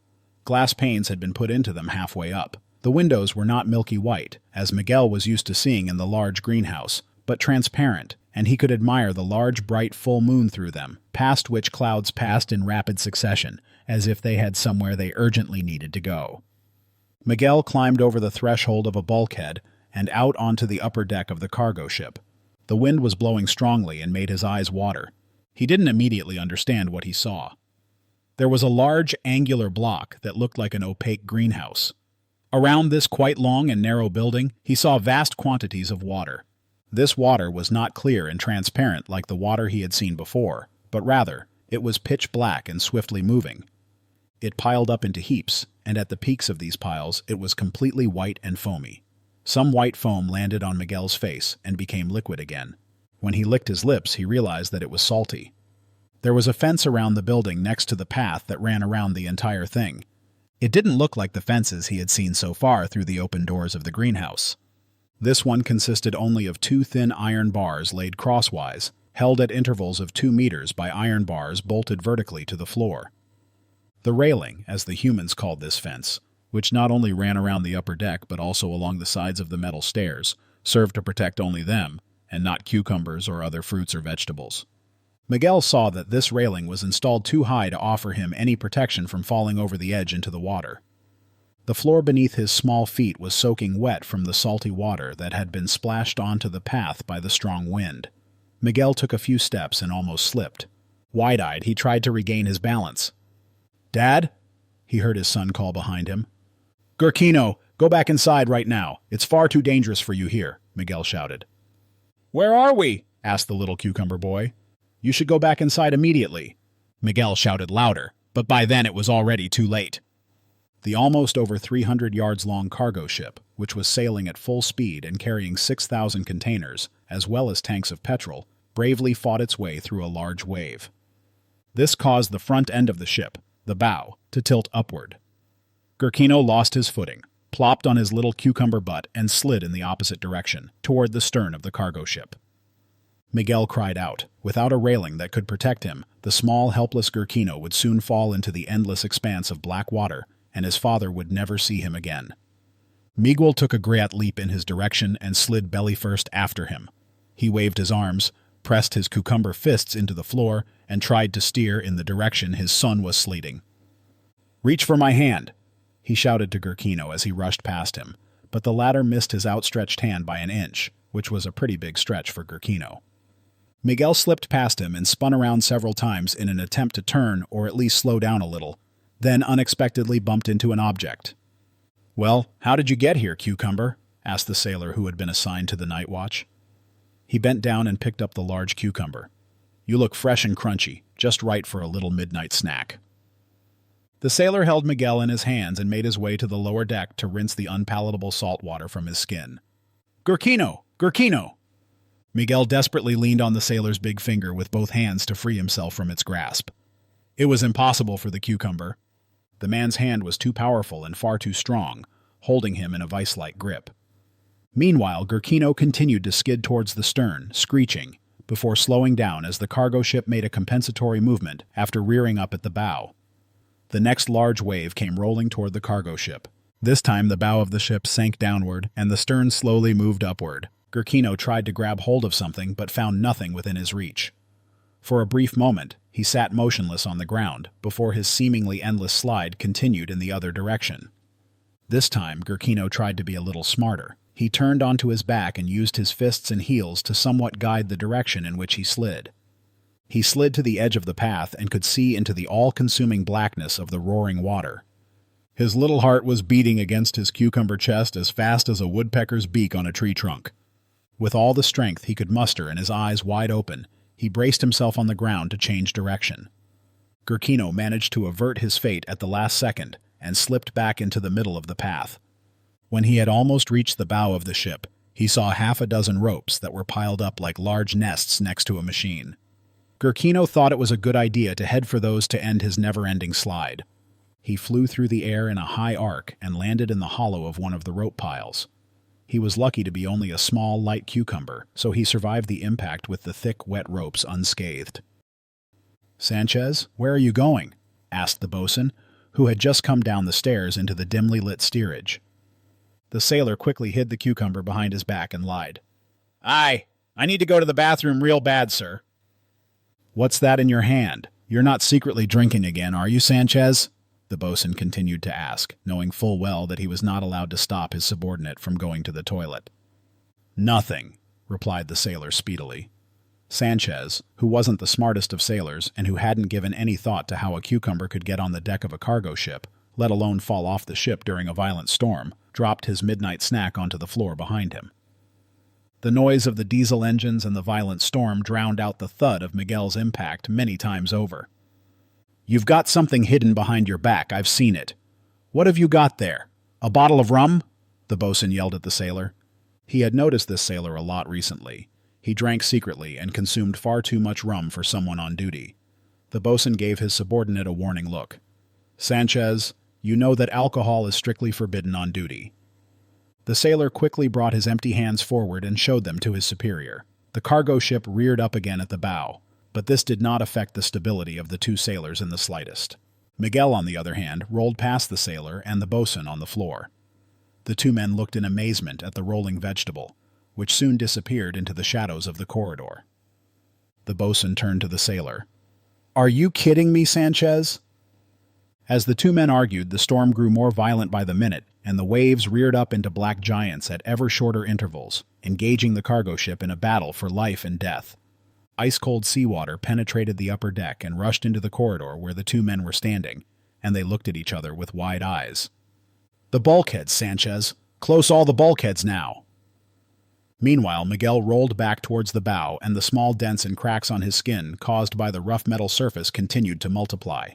Glass panes had been put into them halfway up. The windows were not milky white, as Miguel was used to seeing in the large greenhouse, but transparent, and he could admire the large bright full moon through them, past which clouds passed in rapid succession, as if they had somewhere they urgently needed to go. Miguel climbed over the threshold of a bulkhead and out onto the upper deck of the cargo ship. The wind was blowing strongly and made his eyes water. He didn't immediately understand what he saw. There was a large angular block that looked like an opaque greenhouse. Around this quite long and narrow building, he saw vast quantities of water. This water was not clear and transparent like the water he had seen before, but rather, it was pitch black and swiftly moving. It piled up into heaps, and at the peaks of these piles it was completely white and foamy. Some white foam landed on Miguel's face and became liquid again. When he licked his lips, he realized that it was salty. There was a fence around the building next to the path that ran around the entire thing. It didn't look like the fences he had seen so far through the open doors of the greenhouse. This one consisted only of 2 thin iron bars laid crosswise, held at intervals of 2 meters by iron bars bolted vertically to the floor. The railing, as the humans called this fence, which not only ran around the upper deck but also along the sides of the metal stairs, served to protect only them, and not cucumbers or other fruits or vegetables. Miguel saw that this railing was installed too high to offer him any protection from falling over the edge into the water. The floor beneath his small feet was soaking wet from the salty water that had been splashed onto the path by the strong wind. Miguel took a few steps and almost slipped. Wide-eyed, he tried to regain his balance. "Dad?" he heard his son call behind him. "Gurkino, go back inside right now. It's far too dangerous for you here," Miguel shouted. "Where are we?" asked the little cucumber boy. "You should go back inside immediately." Miguel shouted louder, but by then it was already too late. The almost over 300 yards long cargo ship, which was sailing at full speed and carrying 6,000 containers, as well as tanks of petrol, bravely fought its way through a large wave. This caused the front end of the ship, the bow, to tilt upward. Gurkino lost his footing, plopped on his little cucumber butt, and slid in the opposite direction, toward the stern of the cargo ship. Miguel cried out. Without a railing that could protect him, the small, helpless Gurkino would soon fall into the endless expanse of black water, and his father would never see him again. Miguel took a great leap in his direction and slid belly first after him. He waved his arms, pressed his cucumber fists into the floor, and tried to steer in the direction his son was sliding. "Reach for my hand," he shouted to Gurkino as he rushed past him, but the latter missed his outstretched hand by an inch, which was a pretty big stretch for Gurkino. Miguel slipped past him and spun around several times in an attempt to turn or at least slow down a little, then unexpectedly bumped into an object. "Well, how did you get here, cucumber?" asked the sailor who had been assigned to the night watch. He bent down and picked up the large cucumber. "You look fresh and crunchy, just right for a little midnight snack." The sailor held Miguel in his hands and made his way to the lower deck to rinse the unpalatable salt water from his skin. "Gurkino! Gurkino!" Miguel desperately leaned on the sailor's big finger with both hands to free himself from its grasp. It was impossible for the cucumber. The man's hand was too powerful and far too strong, holding him in a vice-like grip. Meanwhile, Gurkino continued to skid towards the stern, screeching, before slowing down as the cargo ship made a compensatory movement after rearing up at the bow. The next large wave came rolling toward the cargo ship. This time the bow of the ship sank downward, and the stern slowly moved upward. Gurkino tried to grab hold of something, but found nothing within his reach. For a brief moment, he sat motionless on the ground, before his seemingly endless slide continued in the other direction. This time, Gurkino tried to be a little smarter. He turned onto his back and used his fists and heels to somewhat guide the direction in which he slid. He slid to the edge of the path and could see into the all-consuming blackness of the roaring water. His little heart was beating against his cucumber chest as fast as a woodpecker's beak on a tree trunk. With all the strength he could muster and his eyes wide open, he braced himself on the ground to change direction. Gurkino managed to avert his fate at the last second and slipped back into the middle of the path. When he had almost reached the bow of the ship, he saw half a dozen ropes that were piled up like large nests next to a machine. Gurkino thought it was a good idea to head for those to end his never-ending slide. He flew through the air in a high arc and landed in the hollow of one of the rope piles. He was lucky to be only a small, light cucumber, so he survived the impact with the thick, wet ropes unscathed. "Sanchez, where are you going?" asked the bosun, who had just come down the stairs into the dimly lit steerage. The sailor quickly hid the cucumber behind his back and lied. I need to go to the bathroom real bad, sir." "What's that in your hand? You're not secretly drinking again, are you, Sanchez?" the bosun continued to ask, knowing full well that he was not allowed to stop his subordinate from going to the toilet. "Nothing," replied the sailor speedily. Sanchez, who wasn't the smartest of sailors and who hadn't given any thought to how a cucumber could get on the deck of a cargo ship, let alone fall off the ship during a violent storm, dropped his midnight snack onto the floor behind him. The noise of the diesel engines and the violent storm drowned out the thud of Miguel's impact many times over. "You've got something hidden behind your back, I've seen it. What have you got there? A bottle of rum?" the bosun yelled at the sailor. He had noticed this sailor a lot recently. He drank secretly and consumed far too much rum for someone on duty. The bosun gave his subordinate a warning look. "Sanchez, you know that alcohol is strictly forbidden on duty." The sailor quickly brought his empty hands forward and showed them to his superior. The cargo ship reared up again at the bow, but this did not affect the stability of the two sailors in the slightest. Miguel, on the other hand, rolled past the sailor and the bosun on the floor. The two men looked in amazement at the rolling vegetable, which soon disappeared into the shadows of the corridor. The bosun turned to the sailor. "Are you kidding me, Sanchez?" As the two men argued, the storm grew more violent by the minute, and the waves reared up into black giants at ever shorter intervals, engaging the cargo ship in a battle for life and death. Ice-cold seawater penetrated the upper deck and rushed into the corridor where the two men were standing, and they looked at each other with wide eyes. "The bulkheads, Sanchez! Close all the bulkheads now!" Meanwhile, Miguel rolled back towards the bow, and the small dents and cracks on his skin caused by the rough metal surface continued to multiply.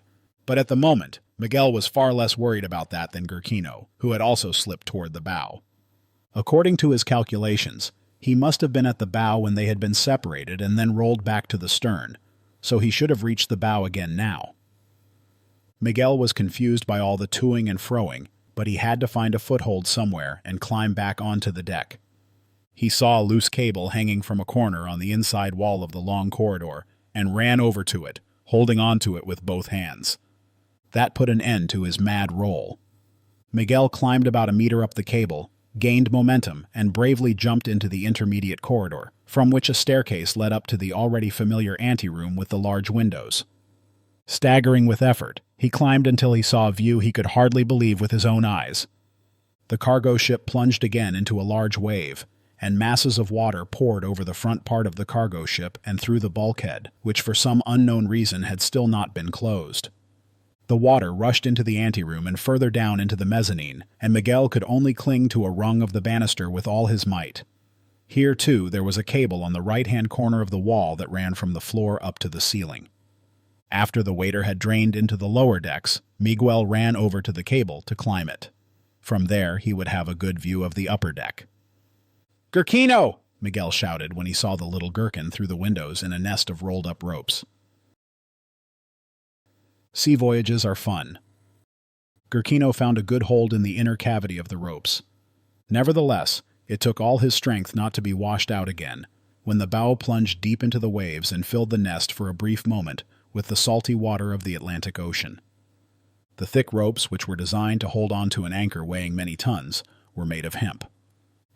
But at the moment, Miguel was far less worried about that than Gurkino, who had also slipped toward the bow. According to his calculations, he must have been at the bow when they had been separated and then rolled back to the stern, so he should have reached the bow again now. Miguel was confused by all the toing and froing, but he had to find a foothold somewhere and climb back onto the deck. He saw a loose cable hanging from a corner on the inside wall of the long corridor and ran over to it, holding onto it with both hands. That put an end to his mad roll. Miguel climbed about a meter up the cable, gained momentum, and bravely jumped into the intermediate corridor, from which a staircase led up to the already familiar anteroom with the large windows. Staggering with effort, he climbed until he saw a view he could hardly believe with his own eyes. The cargo ship plunged again into a large wave, and masses of water poured over the front part of the cargo ship and through the bulkhead, which for some unknown reason had still not been closed. The water rushed into the anteroom and further down into the mezzanine, and Miguel could only cling to a rung of the banister with all his might. Here, too, there was a cable on the right-hand corner of the wall that ran from the floor up to the ceiling. After the waiter had drained into the lower decks, Miguel ran over to the cable to climb it. From there, he would have a good view of the upper deck. "Gurkino!" Miguel shouted when he saw the little gherkin through the windows in a nest of rolled-up ropes. Sea voyages are fun. Gurkino found a good hold in the inner cavity of the ropes. Nevertheless, it took all his strength not to be washed out again, when the bow plunged deep into the waves and filled the nest for a brief moment with the salty water of the Atlantic Ocean. The thick ropes, which were designed to hold on to an anchor weighing many tons, were made of hemp.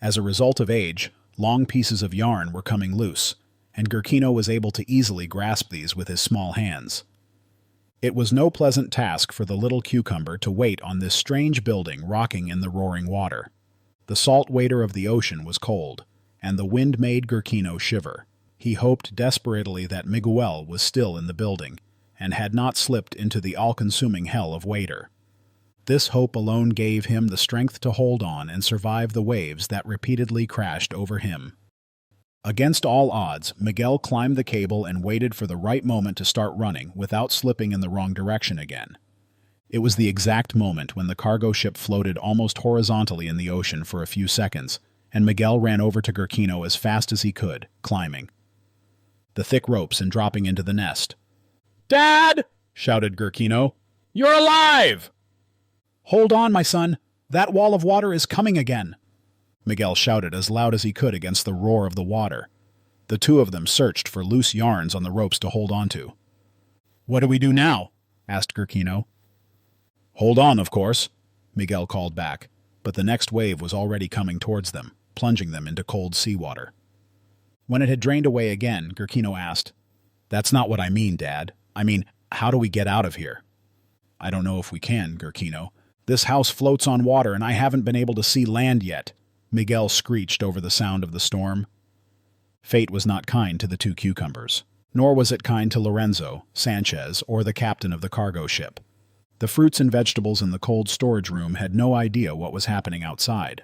As a result of age, long pieces of yarn were coming loose, and Gurkino was able to easily grasp these with his small hands. It was no pleasant task for the little cucumber to wait on this strange building rocking in the roaring water. The salt water of the ocean was cold, and the wind made Gurkino shiver. He hoped desperately that Miguel was still in the building, and had not slipped into the all-consuming hell of waiter. This hope alone gave him the strength to hold on and survive the waves that repeatedly crashed over him. Against all odds, Miguel climbed the cable and waited for the right moment to start running without slipping in the wrong direction again. It was the exact moment when the cargo ship floated almost horizontally in the ocean for a few seconds, and Miguel ran over to Gurkino as fast as he could, climbing the thick ropes and dropping into the nest. "Dad!" shouted Gurkino. "You're alive!" "Hold on, my son. That wall of water is coming again," Miguel shouted as loud as he could against the roar of the water. The two of them searched for loose yarns on the ropes to hold onto. "What do we do now?" asked Gurkino. "Hold on, of course," Miguel called back, but the next wave was already coming towards them, plunging them into cold seawater. When it had drained away again, Gurkino asked, "That's not what I mean, Dad. I mean, how do we get out of here?" "I don't know if we can, Gurkino. This house floats on water and I haven't been able to see land yet," Miguel screeched over the sound of the storm. Fate was not kind to the two cucumbers, nor was it kind to Lorenzo, Sanchez, or the captain of the cargo ship. The fruits and vegetables in the cold storage room had no idea what was happening outside.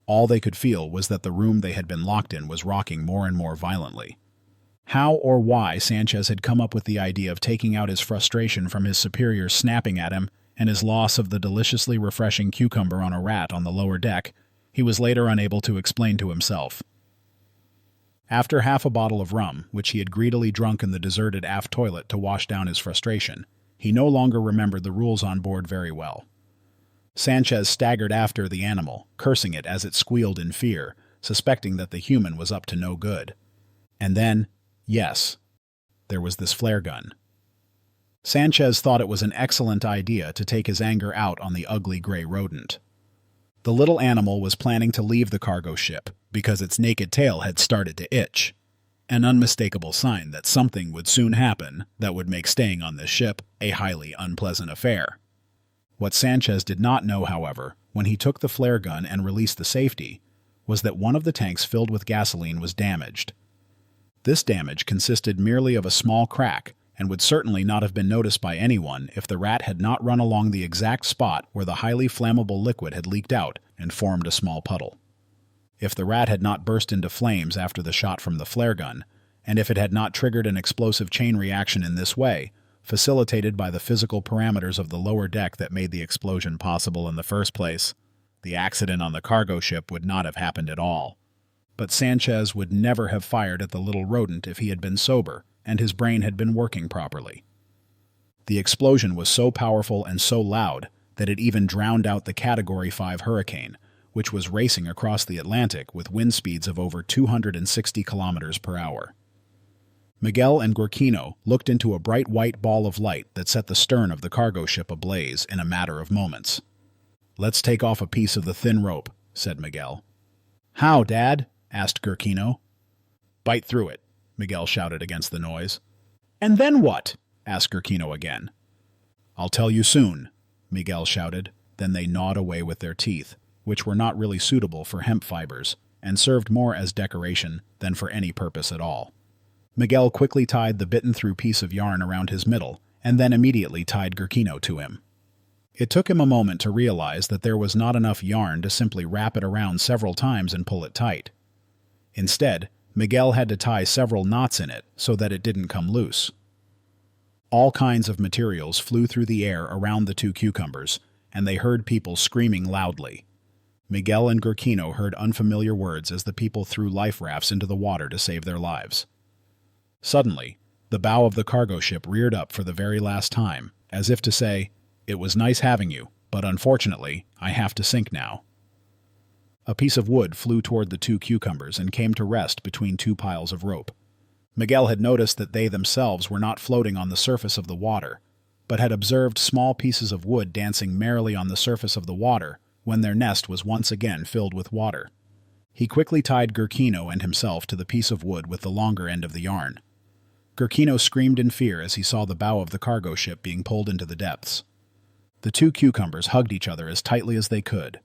All they could feel was that the room they had been locked in was rocking more and more violently. How or why Sanchez had come up with the idea of taking out his frustration from his superiors snapping at him and his loss of the deliciously refreshing cucumber on a rat on the lower deck, he was later unable to explain to himself. After half a bottle of rum, which he had greedily drunk in the deserted aft toilet to wash down his frustration, he no longer remembered the rules on board very well. Sanchez staggered after the animal, cursing it as it squealed in fear, suspecting that the human was up to no good. And then, yes, there was this flare gun. Sanchez thought it was an excellent idea to take his anger out on the ugly gray rodent. The little animal was planning to leave the cargo ship because its naked tail had started to itch, an unmistakable sign that something would soon happen that would make staying on this ship a highly unpleasant affair. What Sanchez did not know, however, when he took the flare gun and released the safety, was that one of the tanks filled with gasoline was damaged. This damage consisted merely of a small crack and would certainly not have been noticed by anyone if the rat had not run along the exact spot where the highly flammable liquid had leaked out and formed a small puddle. If the rat had not burst into flames after the shot from the flare gun, and if it had not triggered an explosive chain reaction in this way, facilitated by the physical parameters of the lower deck that made the explosion possible in the first place, the accident on the cargo ship would not have happened at all. But Sanchez would never have fired at the little rodent if he had been sober and his brain had been working properly. The explosion was so powerful and so loud that it even drowned out the Category 5 hurricane, which was racing across the Atlantic with wind speeds of over 260 kilometers per hour. Miguel and Gurkino looked into a bright white ball of light that set the stern of the cargo ship ablaze in a matter of moments. "Let's take off a piece of the thin rope," said Miguel. "How, Dad?" asked Gurkino. "Bite through it," Miguel shouted against the noise. "And then what?" asked Gurkino again. "I'll tell you soon," Miguel shouted. Then they gnawed away with their teeth, which were not really suitable for hemp fibers, and served more as decoration than for any purpose at all. Miguel quickly tied the bitten-through piece of yarn around his middle, and then immediately tied Gurkino to him. It took him a moment to realize that there was not enough yarn to simply wrap it around several times and pull it tight. Instead, Miguel had to tie several knots in it so that it didn't come loose. All kinds of materials flew through the air around the two cucumbers, and they heard people screaming loudly. Miguel and Gurkino heard unfamiliar words as the people threw life rafts into the water to save their lives. Suddenly, the bow of the cargo ship reared up for the very last time, as if to say, "It was nice having you, but unfortunately, I have to sink now." A piece of wood flew toward the two cucumbers and came to rest between two piles of rope. Miguel had noticed that they themselves were not floating on the surface of the water, but had observed small pieces of wood dancing merrily on the surface of the water when their nest was once again filled with water. He quickly tied Gurkino and himself to the piece of wood with the longer end of the yarn. Gurkino screamed in fear as he saw the bow of the cargo ship being pulled into the depths. The two cucumbers hugged each other as tightly as they could.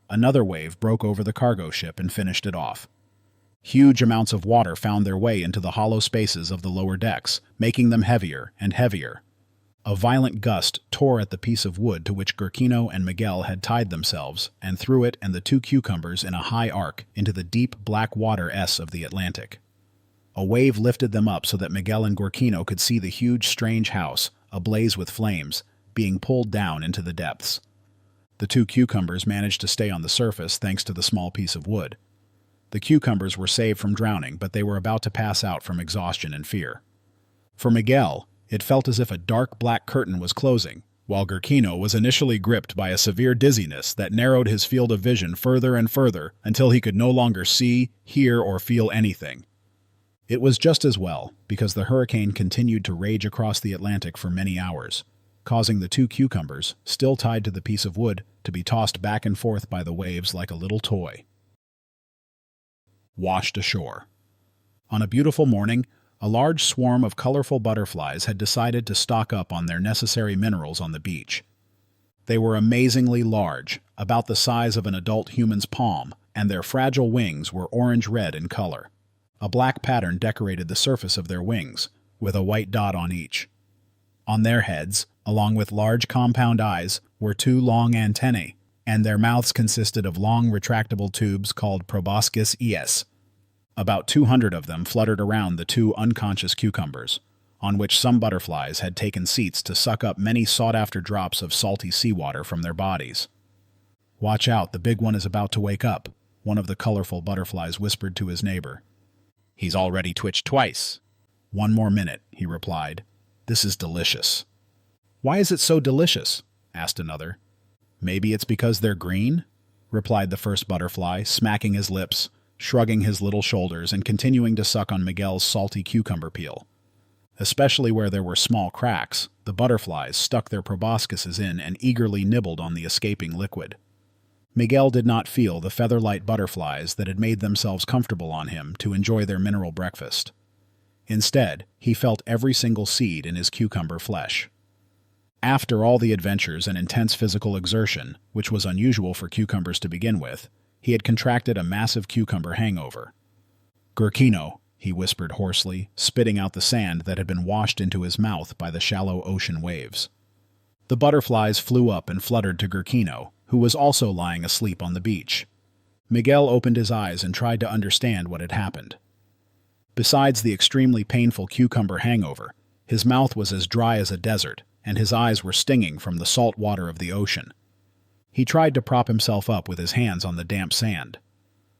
Another wave broke over the cargo ship and finished it off. Huge amounts of water found their way into the hollow spaces of the lower decks, making them heavier and heavier. A violent gust tore at the piece of wood to which Gurkino and Miguel had tied themselves and threw it and the two cucumbers in a high arc into the deep black waters of the Atlantic. A wave lifted them up so that Miguel and Gurkino could see the huge, strange house, ablaze with flames, being pulled down into the depths. The two cucumbers managed to stay on the surface thanks to the small piece of wood. The cucumbers were saved from drowning, but they were about to pass out from exhaustion and fear. For Miguel, it felt as if a dark black curtain was closing, while Gurkino was initially gripped by a severe dizziness that narrowed his field of vision further and further until he could no longer see, hear, or feel anything. It was just as well, because the hurricane continued to rage across the Atlantic for many hours, causing the two cucumbers, still tied to the piece of wood, to be tossed back and forth by the waves like a little toy. Washed ashore. On a beautiful morning, a large swarm of colorful butterflies had decided to stock up on their necessary minerals on the beach. They were amazingly large, about the size of an adult human's palm, and their fragile wings were orange-red in color. A black pattern decorated the surface of their wings, with a white dot on each. On their heads, along with large compound eyes, were two long antennae, and their mouths consisted of long retractable tubes called proboscis es. About 200 of them fluttered around the two unconscious cucumbers, on which some butterflies had taken seats to suck up many sought-after drops of salty seawater from their bodies. "Watch out, the big one is about to wake up," one of the colorful butterflies whispered to his neighbor. "He's already twitched twice." "One more minute," he replied. "This is delicious." "Why is it so delicious?" asked another. "Maybe it's because they're green?" replied the first butterfly, smacking his lips, shrugging his little shoulders, and continuing to suck on Miguel's salty cucumber peel. Especially where there were small cracks, the butterflies stuck their proboscises in and eagerly nibbled on the escaping liquid. Miguel did not feel the feather-light butterflies that had made themselves comfortable on him to enjoy their mineral breakfast. Instead, he felt every single seed in his cucumber flesh. After all the adventures and intense physical exertion, which was unusual for cucumbers to begin with, he had contracted a massive cucumber hangover. "Gurkino," he whispered hoarsely, spitting out the sand that had been washed into his mouth by the shallow ocean waves. The butterflies flew up and fluttered to Gurkino, who was also lying asleep on the beach. Miguel opened his eyes and tried to understand what had happened. Besides the extremely painful cucumber hangover, his mouth was as dry as a desert, and his eyes were stinging from the salt water of the ocean. He tried to prop himself up with his hands on the damp sand.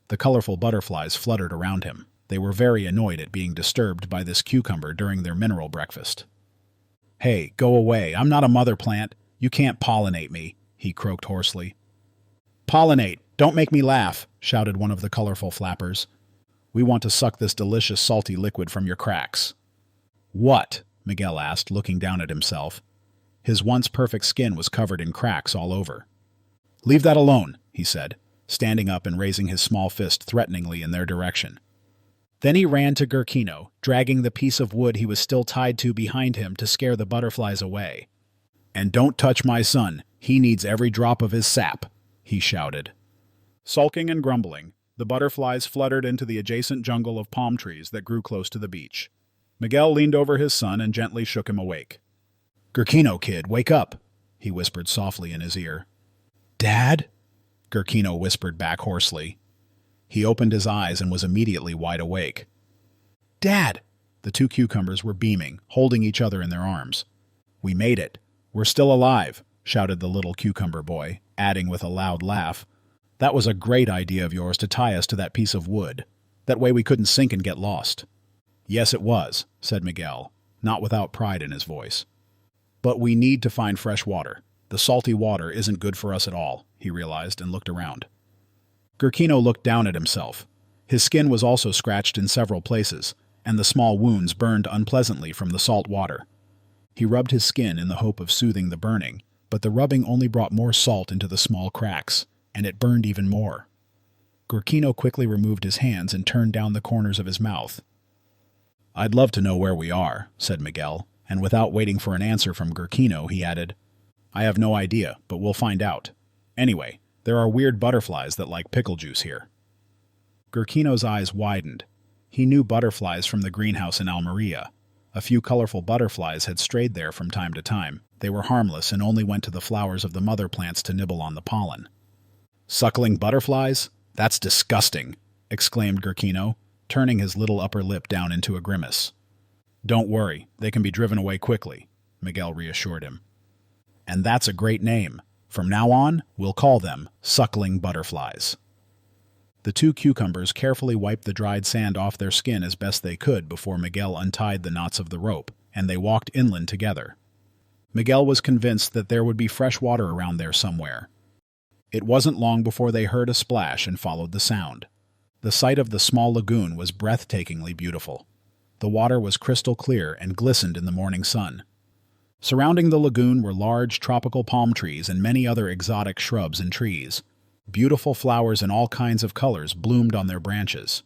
The colorful butterflies fluttered around him. They were very annoyed at being disturbed by this cucumber during their mineral breakfast. "Hey, go away. I'm not a mother plant. You can't pollinate me," he croaked hoarsely. "Pollinate! Don't make me laugh," shouted one of the colorful flappers. "We want to suck this delicious salty liquid from your cracks." "What?" Miguel asked, looking down at himself. His once perfect skin was covered in cracks all over. "Leave that alone," he said, standing up and raising his small fist threateningly in their direction. Then he ran to Gurkino, dragging the piece of wood he was still tied to behind him to scare the butterflies away. "And don't touch my son. He needs every drop of his sap," he shouted. Sulking and grumbling, the butterflies fluttered into the adjacent jungle of palm trees that grew close to the beach. Miguel leaned over his son and gently shook him awake. "Gurkino, kid, wake up," he whispered softly in his ear. "Dad?" Gurkino whispered back hoarsely. He opened his eyes and was immediately wide awake. "Dad!" The two cucumbers were beaming, holding each other in their arms. "We made it. We're still alive," shouted the little cucumber boy, adding with a loud laugh, "That was a great idea of yours to tie us to that piece of wood. That way we couldn't sink and get lost." "Yes, it was," said Miguel, not without pride in his voice. "But we need to find fresh water. The salty water isn't good for us at all," he realized and looked around. Gurkino looked down at himself. His skin was also scratched in several places, and the small wounds burned unpleasantly from the salt water. He rubbed his skin in the hope of soothing the burning, but the rubbing only brought more salt into the small cracks, and it burned even more. Gurkino quickly removed his hands and turned down the corners of his mouth. "I'd love to know where we are," said Miguel, and without waiting for an answer from Gurkino, he added, "I have no idea, but we'll find out. Anyway, there are weird butterflies that like pickle juice here." Gurkino's eyes widened. He knew butterflies from the greenhouse in Almeria, A few colorful butterflies had strayed there from time to time. They were harmless and only went to the flowers of the mother plants to nibble on the pollen. "Suckling butterflies? That's disgusting!" exclaimed Gurkino, turning his little upper lip down into a grimace. "Don't worry, they can be driven away quickly," Miguel reassured him. "And that's a great name. From now on, we'll call them suckling butterflies." The two cucumbers carefully wiped the dried sand off their skin as best they could before Miguel untied the knots of the rope, and they walked inland together. Miguel was convinced that there would be fresh water around there somewhere. It wasn't long before they heard a splash and followed the sound. The sight of the small lagoon was breathtakingly beautiful. The water was crystal clear and glistened in the morning sun. Surrounding the lagoon were large tropical palm trees and many other exotic shrubs and trees. Beautiful flowers in all kinds of colors bloomed on their branches.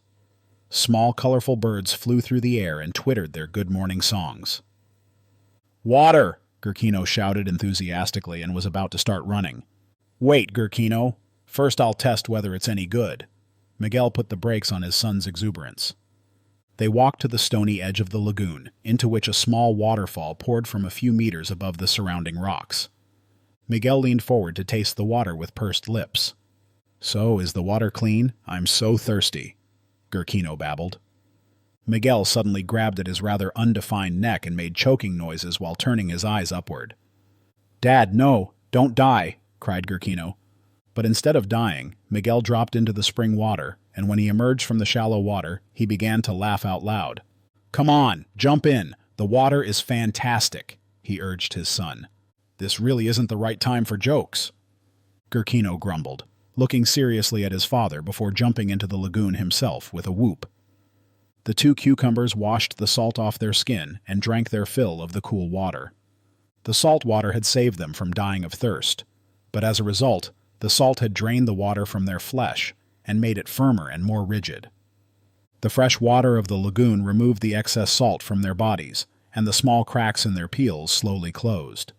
Small, colorful birds flew through the air and twittered their good morning songs. "Water!" Gurkino shouted enthusiastically and was about to start running. "Wait, Gurkino. First I'll test whether it's any good." Miguel put the brakes on his son's exuberance. They walked to the stony edge of the lagoon, into which a small waterfall poured from a few meters above the surrounding rocks. Miguel leaned forward to taste the water with pursed lips. "So, is the water clean? I'm so thirsty," Gurkino babbled. Miguel suddenly grabbed at his rather undefined neck and made choking noises while turning his eyes upward. "Dad, no! Don't die!" cried Gurkino. But instead of dying, Miguel dropped into the spring water, and when he emerged from the shallow water, he began to laugh out loud. "Come on, jump in! The water is fantastic," he urged his son. "This really isn't the right time for jokes." Gurkino grumbled, looking seriously at his father before jumping into the lagoon himself with a whoop. The two cucumbers washed the salt off their skin and drank their fill of the cool water. The salt water had saved them from dying of thirst, but as a result, the salt had drained the water from their flesh and made it firmer and more rigid. The fresh water of the lagoon removed the excess salt from their bodies, and the small cracks in their peels slowly closed.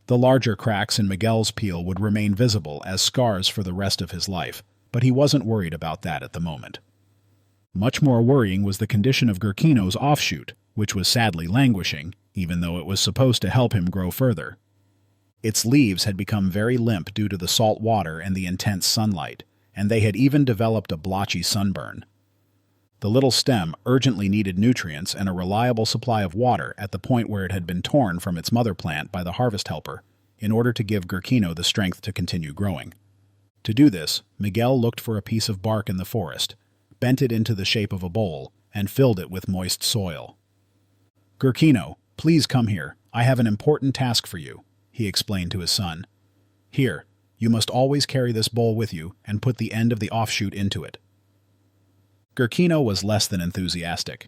The larger cracks in Miguel's peel would remain visible as scars for the rest of his life, but he wasn't worried about that at the moment. Much more worrying was the condition of Gurkino's offshoot, which was sadly languishing, even though it was supposed to help him grow further. Its leaves had become very limp due to the salt water and the intense sunlight, and they had even developed a blotchy sunburn. The little stem urgently needed nutrients and a reliable supply of water at the point where it had been torn from its mother plant by the harvest helper, in order to give Gurkino the strength to continue growing. To do this, Miguel looked for a piece of bark in the forest, bent it into the shape of a bowl, and filled it with moist soil. "Gurkino, please come here. I have an important task for you," he explained to his son. "Here, you must always carry this bowl with you and put the end of the offshoot into it." Gurkino was less than enthusiastic.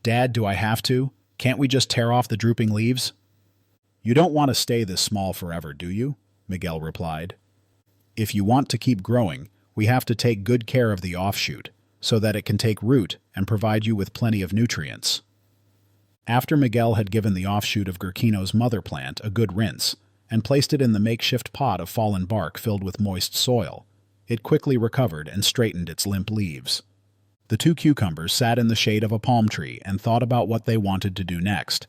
"Dad, do I have to? Can't we just tear off the drooping leaves?" "You don't want to stay this small forever, do you?" Miguel replied. "If you want to keep growing, we have to take good care of the offshoot, so that it can take root and provide you with plenty of nutrients." After Miguel had given the offshoot of Gurkino's mother plant a good rinse, and placed it in the makeshift pot of fallen bark filled with moist soil, it quickly recovered and straightened its limp leaves. The two cucumbers sat in the shade of a palm tree and thought about what they wanted to do next.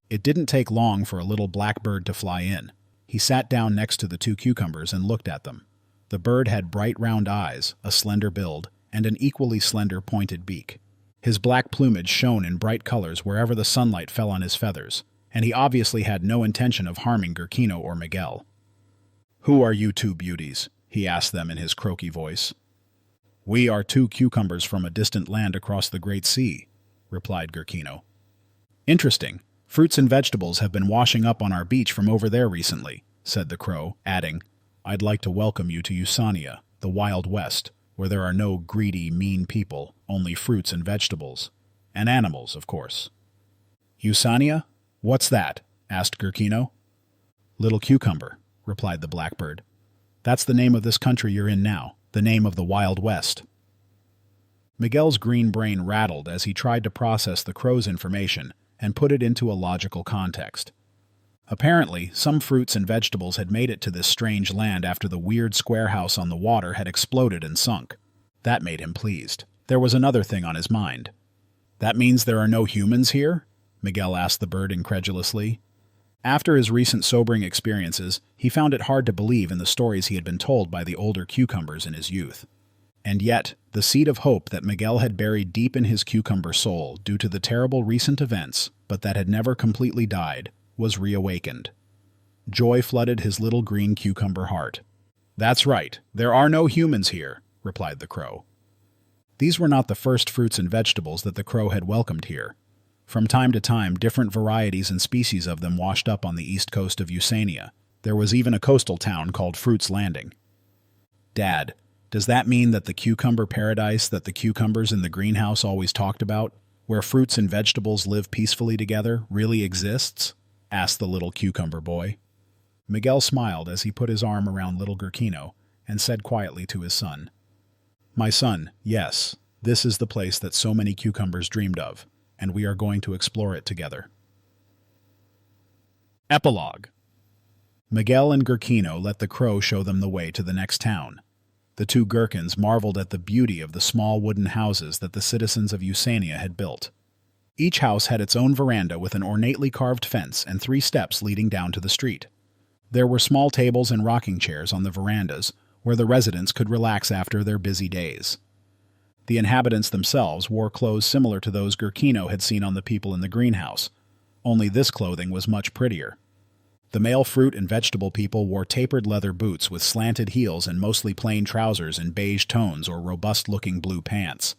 It didn't take long for a little blackbird to fly in. He sat down next to the two cucumbers and looked at them. The bird had bright round eyes, a slender build, and an equally slender pointed beak. His black plumage shone in bright colors wherever the sunlight fell on his feathers, and he obviously had no intention of harming Gurkino or Miguel. "Who are you two beauties?" he asked them in his croaky voice. "We are two cucumbers from a distant land across the Great Sea," replied Gurkino. "Interesting. Fruits and vegetables have been washing up on our beach from over there recently," said the crow, adding, "I'd like to welcome you to Usania, the Wild West, where there are no greedy, mean people, only fruits and vegetables. And animals, of course." "Usania? What's that?" asked Gurkino. "Little Cucumber," replied the blackbird. "That's the name of this country you're in now, the name of the Wild West." Miguel's green brain rattled as he tried to process the crow's information and put it into a logical context. Apparently, some fruits and vegetables had made it to this strange land after the weird square house on the water had exploded and sunk. That made him pleased. There was another thing on his mind. "That means there are no humans here?" Miguel asked the bird incredulously. After his recent sobering experiences, he found it hard to believe in the stories he had been told by the older cucumbers in his youth. And yet, the seed of hope that Miguel had buried deep in his cucumber soul due to the terrible recent events, but that had never completely died, was reawakened. Joy flooded his little green cucumber heart. "That's right, there are no humans here," replied the crow. These were not the first fruits and vegetables that the crow had welcomed here. From time to time, different varieties and species of them washed up on the east coast of Usania. There was even a coastal town called Fruit's Landing. "Dad, does that mean that the cucumber paradise that the cucumbers in the greenhouse always talked about, where fruits and vegetables live peacefully together, really exists?" asked the little cucumber boy. Miguel smiled as he put his arm around little Gurkino and said quietly to his son, "My son, yes, this is the place that so many cucumbers dreamed of, and we are going to explore it together." Epilogue. Miguel and Gurkino let the crow show them the way to the next town. The two gherkins marveled at the beauty of the small wooden houses that the citizens of Usania had built. Each house had its own veranda with an ornately carved fence and 3 steps leading down to the street. There were small tables and rocking chairs on the verandas where the residents could relax after their busy days. The inhabitants themselves wore clothes similar to those Gurkino had seen on the people in the greenhouse, only this clothing was much prettier. The male fruit and vegetable people wore tapered leather boots with slanted heels and mostly plain trousers in beige tones or robust-looking blue pants.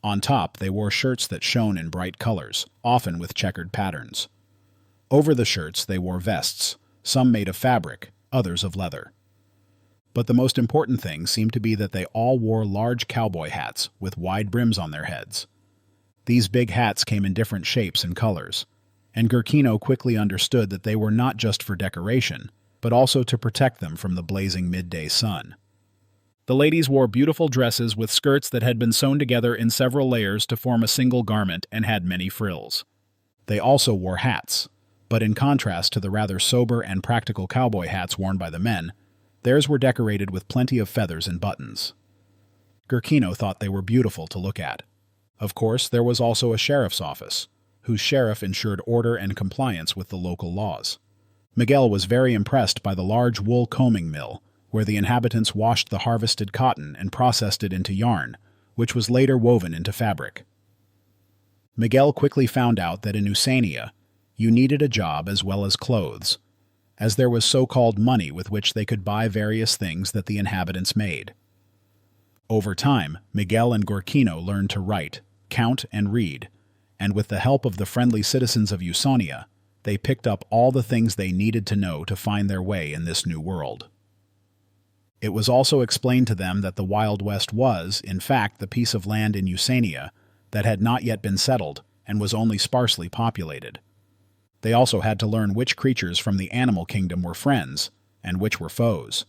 On top, they wore shirts that shone in bright colors, often with checkered patterns. Over the shirts, they wore vests, some made of fabric, others of leather. But the most important thing seemed to be that they all wore large cowboy hats with wide brims on their heads. These big hats came in different shapes and colors, and Gurkino quickly understood that they were not just for decoration, but also to protect them from the blazing midday sun. The ladies wore beautiful dresses with skirts that had been sewn together in several layers to form a single garment and had many frills. They also wore hats, but in contrast to the rather sober and practical cowboy hats worn by the men, theirs were decorated with plenty of feathers and buttons. Gurkino thought they were beautiful to look at. Of course, there was also a sheriff's office, whose sheriff ensured order and compliance with the local laws. Miguel was very impressed by the large wool combing mill, where the inhabitants washed the harvested cotton and processed it into yarn, which was later woven into fabric. Miguel quickly found out that in Usania, you needed a job as well as clothes, as there was so-called money with which they could buy various things that the inhabitants made. Over time, Miguel and Gurkino learned to write, count, and read, and with the help of the friendly citizens of Usania, they picked up all the things they needed to know to find their way in this new world. It was also explained to them that the Wild West was, in fact, the piece of land in Usania that had not yet been settled and was only sparsely populated. They also had to learn which creatures from the animal kingdom were friends and which were foes.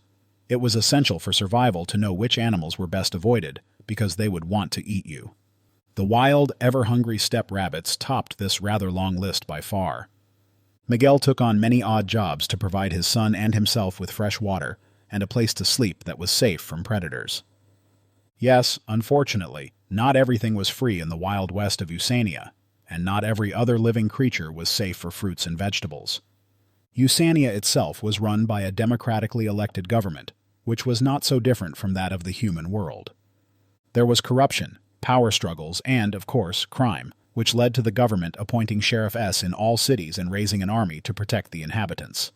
It was essential for survival to know which animals were best avoided, because they would want to eat you. The wild, ever-hungry steppe rabbits topped this rather long list by far. Miguel took on many odd jobs to provide his son and himself with fresh water and a place to sleep that was safe from predators. Yes, unfortunately, not everything was free in the Wild West of Usania, and not every other living creature was safe for fruits and vegetables. Usania itself was run by a democratically elected government, which was not so different from that of the human world. There was corruption, power struggles, and, of course, crime, which led to the government appointing Sheriff S in all cities and raising an army to protect the inhabitants.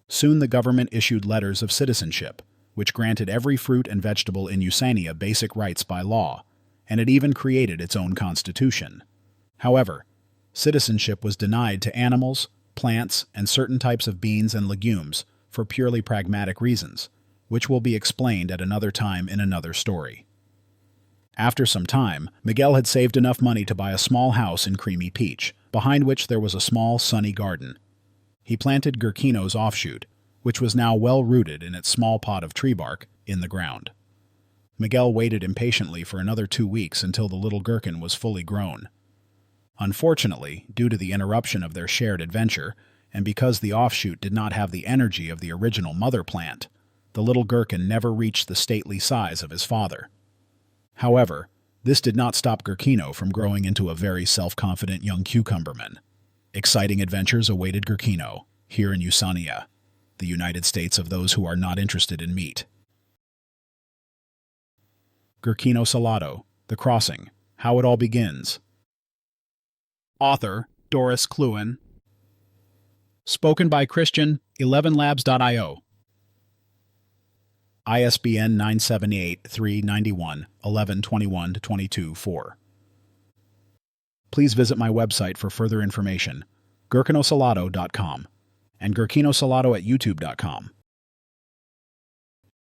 Soon the government issued letters of citizenship, which granted every fruit and vegetable in Usania basic rights by law, and it even created its own constitution. However, citizenship was denied to animals, plants, and certain types of beans and legumes for purely pragmatic reasons, which will be explained at another time in another story. After some time, Miguel had saved enough money to buy a small house in Creamy Peach, behind which there was a small, sunny garden. He planted Gurkino's offshoot, which was now well rooted in its small pot of tree bark, in the ground. Miguel waited impatiently for another 2 weeks until the little gherkin was fully grown. Unfortunately, due to the interruption of their shared adventure, and because the offshoot did not have the energy of the original mother plant, the little gherkin never reached the stately size of his father. However, This did not stop Gurkino from growing into a very self-confident young cucumberman. Exciting adventures awaited Gurkino, here in Usania, the United States of those who are not interested in meat. Gurkino Salado, The Crossing, How It All Begins. Author, Doris Cluin. Spoken by Christian, elevenlabs.io. ISBN 978-391-1121-22-4. Please visit my website for further information, gurkinosalado.com, and gurkinosalado at youtube.com.